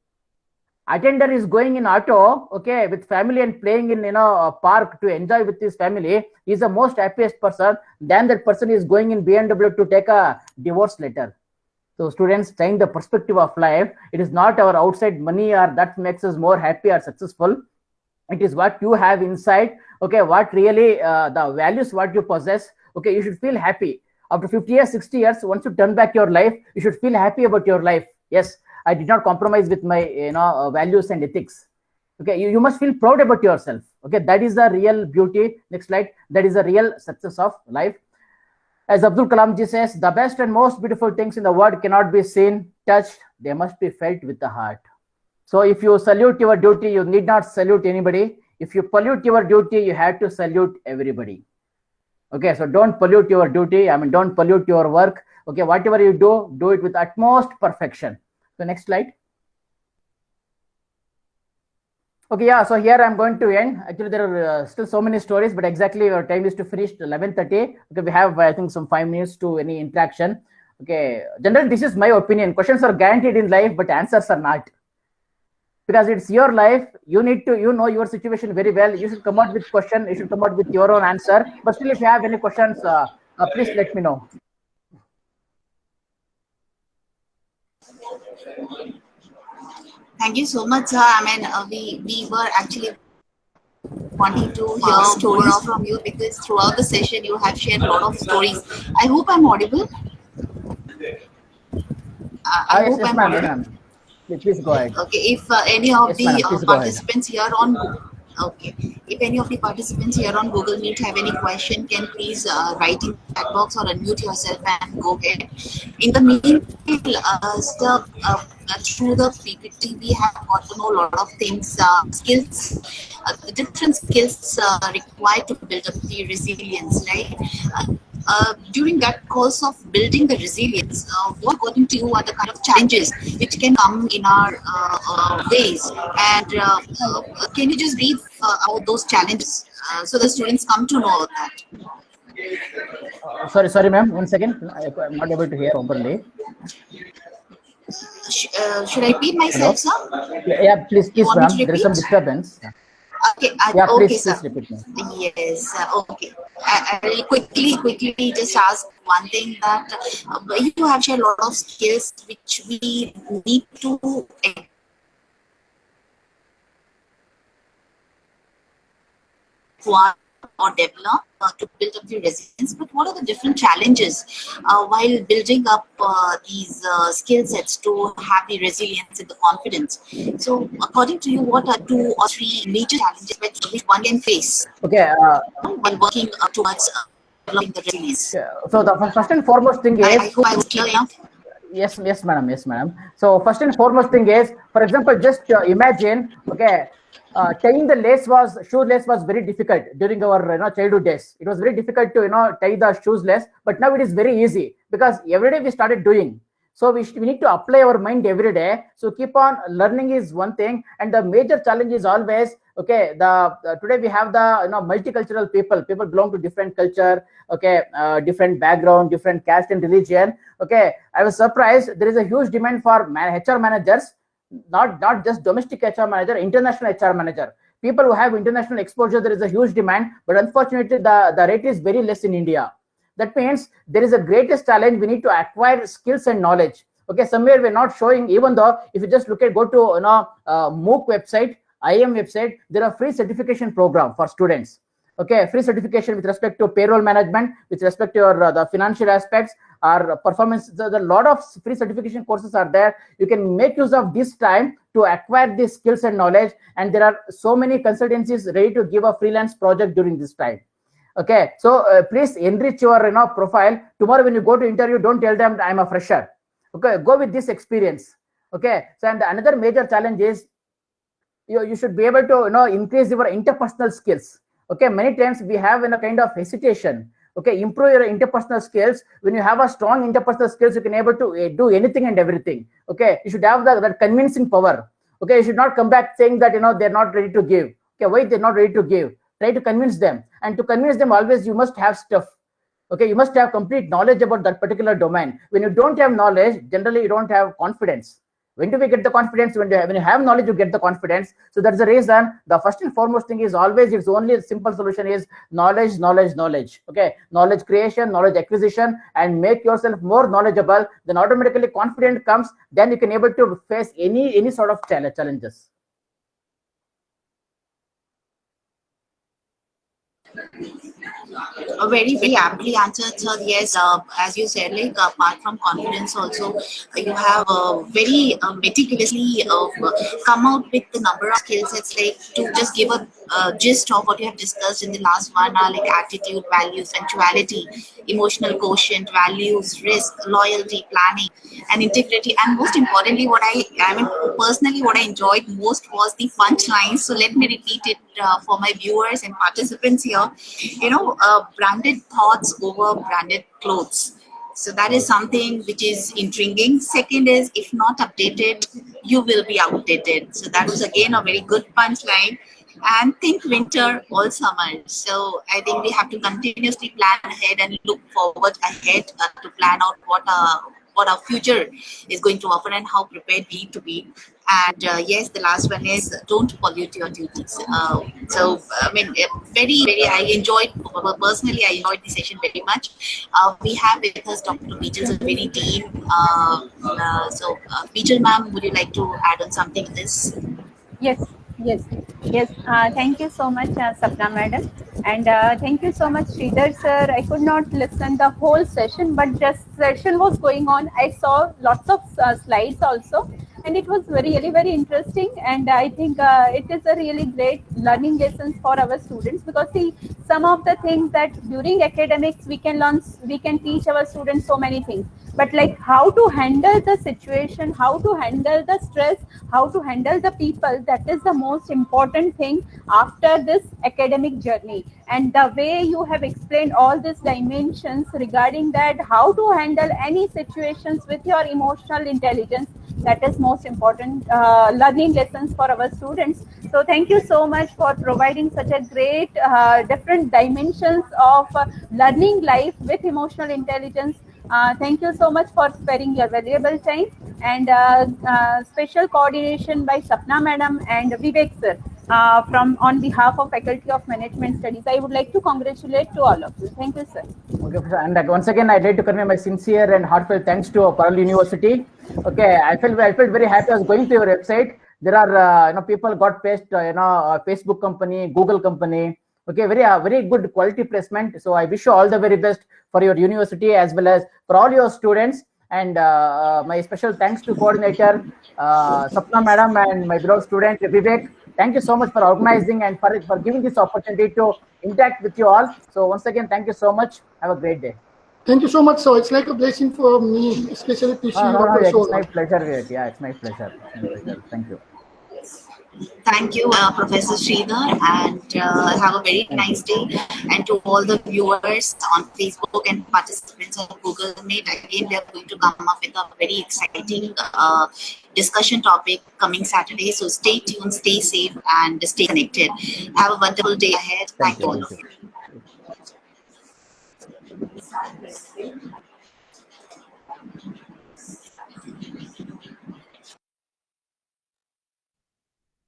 Attender is going in auto, okay, with family and playing in a park to enjoy with his family. He's the most happiest person than that person is going in BMW to take a divorce letter. So students, change the perspective of life. It is not our outside money or that makes us more happy or successful. It is what you have inside. Okay, what really the values what you possess. Okay, you should feel happy. After 50 years, 60 years, once you turn back your life, you should feel happy about your life. Yes, I did not compromise with my values and ethics. Okay, you must feel proud about yourself. Okay, that is the real beauty. Next slide. That is the real success of life. As Abdul Kalam ji says, the best and most beautiful things in the world cannot be seen, touched. They must be felt with the heart. So if you salute your duty, you need not salute anybody. If you pollute your duty, you have to salute everybody. Okay, so don't pollute your duty. Don't pollute your work. Okay, whatever you do it with utmost perfection. So next slide. Okay, yeah, so here I'm going to end. Actually, there are still so many stories, but exactly our time is to finish 11:30. Okay, we have, I think, some 5 minutes to any interaction. Okay, generally, this is my opinion. Questions are guaranteed in life, but answers are not. Because it's your life, you need to know your situation very well. You should come out with question, you should come out with your own answer. But still, if you have any questions, please let me know. Thank you so much, sir. We were actually wanting to hear stories from you because throughout the session you have shared a lot of stories. I hope I'm audible. I hope I'm audible. Please go ahead. Okay, if any of Yes, the madam, please go ahead. participants here on Okay. If any of the participants here on Google Meet have any question, can please write in the chat box or unmute yourself and go ahead. In the meanwhile, through the PPT, we have got to know a lot of things, skills, the different skills required to build up the resilience, right? During that course of building the resilience, what according to you are the kind of challenges which can come in our ways? And can you just read about those challenges so the students come to know that? Sorry, ma'am. 1 second. I'm not able to hear properly. Should I repeat myself, sir? Yeah, please, You want me ma'am. to There is some repeat? disturbance. Okay, Yeah, okay, please sir. repeat, ma'am. Yes, okay. I will quickly just ask one thing that you have shared a lot of skills which we need to acquire or develop to build up the resilience. But what are the different challenges while building up these skill sets to have the resilience and the confidence? So, according to you, what are 2 or 3 major challenges which one can face Okay. while working towards developing the resilience? So the first and foremost thing is. I hope I was clear enough. Yes, madam. So first and foremost thing is, for example, just imagine, okay, tying the shoelace was very difficult during our childhood days. It was very difficult to tie the shoelace, but now it is very easy because every day we started doing. So we need to apply our mind every day. So keep on learning is one thing, and the major challenge is always, okay, today we have the multicultural people belong to different culture, okay, different background, different caste and religion. Okay, I was surprised there is a huge demand for HR managers, not just domestic HR manager, international HR manager. People who have international exposure, there is a huge demand, but unfortunately the rate is very less in India. That means there is a greatest challenge. We need to acquire skills and knowledge. Okay, somewhere we're not showing, even though if you just go to MOOC website, IM website, there are free certification program for students. Okay, free certification with respect to payroll management, with respect to the financial aspects, or performance. A lot of free certification courses are there. You can make use of this time to acquire these skills and knowledge. And there are so many consultancies ready to give a freelance project during this time. Okay, so please enrich your profile. Tomorrow when you go to interview, don't tell them I'm a fresher. Okay, go with this experience. Okay, so and another major challenge is you should be able to increase your interpersonal skills. Okay, many times we have a kind of hesitation. Okay, improve your interpersonal skills. When you have a strong interpersonal skills, you can able to do anything and everything. Okay, you should have that convincing power. Okay, you should not come back saying that they're not ready to give. Okay, why they're not ready to give? Try to convince them, and to convince them always you must have stuff. Okay, you must have complete knowledge about that particular domain. When you don't have knowledge, generally you don't have confidence. When do we get the confidence? When you have knowledge, you get the confidence. So that's the reason the first and foremost thing is always, its only simple solution is knowledge. Okay, knowledge creation, knowledge acquisition, and make yourself more knowledgeable. Then automatically confidence comes. Then you can able to face any sort of challenges. Very aptly answered, sir. Yes, as you said, like apart from confidence, also you have very meticulously come out with the number of skill sets. Like to just give a gist of what you have discussed in the last 1 hour, like attitude, values, punctuality, emotional quotient, values, risk, loyalty, planning, and integrity. And most importantly, what personally, what I enjoyed most was the punchlines. So let me repeat it for my viewers and participants here. Branded thoughts over branded clothes. So that is something which is intriguing. Second is, if not updated, you will be outdated. So that was again a very good punchline. And think winter, all summer. So I think we have to continuously plan ahead and look forward ahead to plan out what our future is going to offer and how prepared we need to be. And yes, the last one is don't pollute your duties. I enjoyed, personally, I enjoyed the session very much. We have with us Dr. Beechel, a very deep. Beechel ma'am, would you like to add on something to this? Yes. Thank you so much, Sapna madam, and thank you so much, Sridhar sir. I could not listen the whole session, but just session was going on. I saw lots of slides also. and it was really very interesting. And I think it is a really great learning lessons for our students, because see, some of the things that during academics we can learn, we can teach our students so many things, but like how to handle the situation, how to handle the stress, how to handle the people, that is the most important thing after this academic journey. And the way you have explained all these dimensions regarding that, how to handle any situations with your emotional intelligence, that is most important learning lessons for our students. So thank you so much for providing such a great different dimensions of learning life with emotional intelligence. Thank you so much for sparing your valuable time, and special coordination by Sapna Madam and Vivek sir. From on behalf of Faculty of Management Studies, I would like to congratulate to all of you. Thank you, sir. Okay, and once again, I'd like to convey my sincere and heartfelt thanks to Parallel University. Okay, I felt very happy. I was going to your website. There are people got placed Facebook company, Google company. Okay, very good quality placement. So I wish you all the very best for your university as well as for all your students. And my special thanks to coordinator Sapna Madam and my beloved student Vivek. Thank you so much for organizing and for giving this opportunity to interact with you all. So once again, thank you so much. Have a great day. Thank you so much. So it's like a blessing for me, especially to see you after so It's my long. pleasure. Yeah, it's my pleasure. Thank you. Thank you, Professor Sridhar, and have a very nice day. And to all the viewers on Facebook and participants on Google Meet, again, we are going to come up with a very exciting discussion topic coming Saturday. So stay tuned, stay safe, and stay connected. Have a wonderful day ahead. Thank you all of you.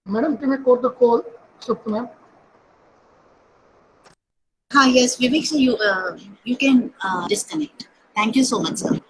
Madam, can I quote the call, Sapna? Yes, Vivek, so you can disconnect. Thank you so much, sir.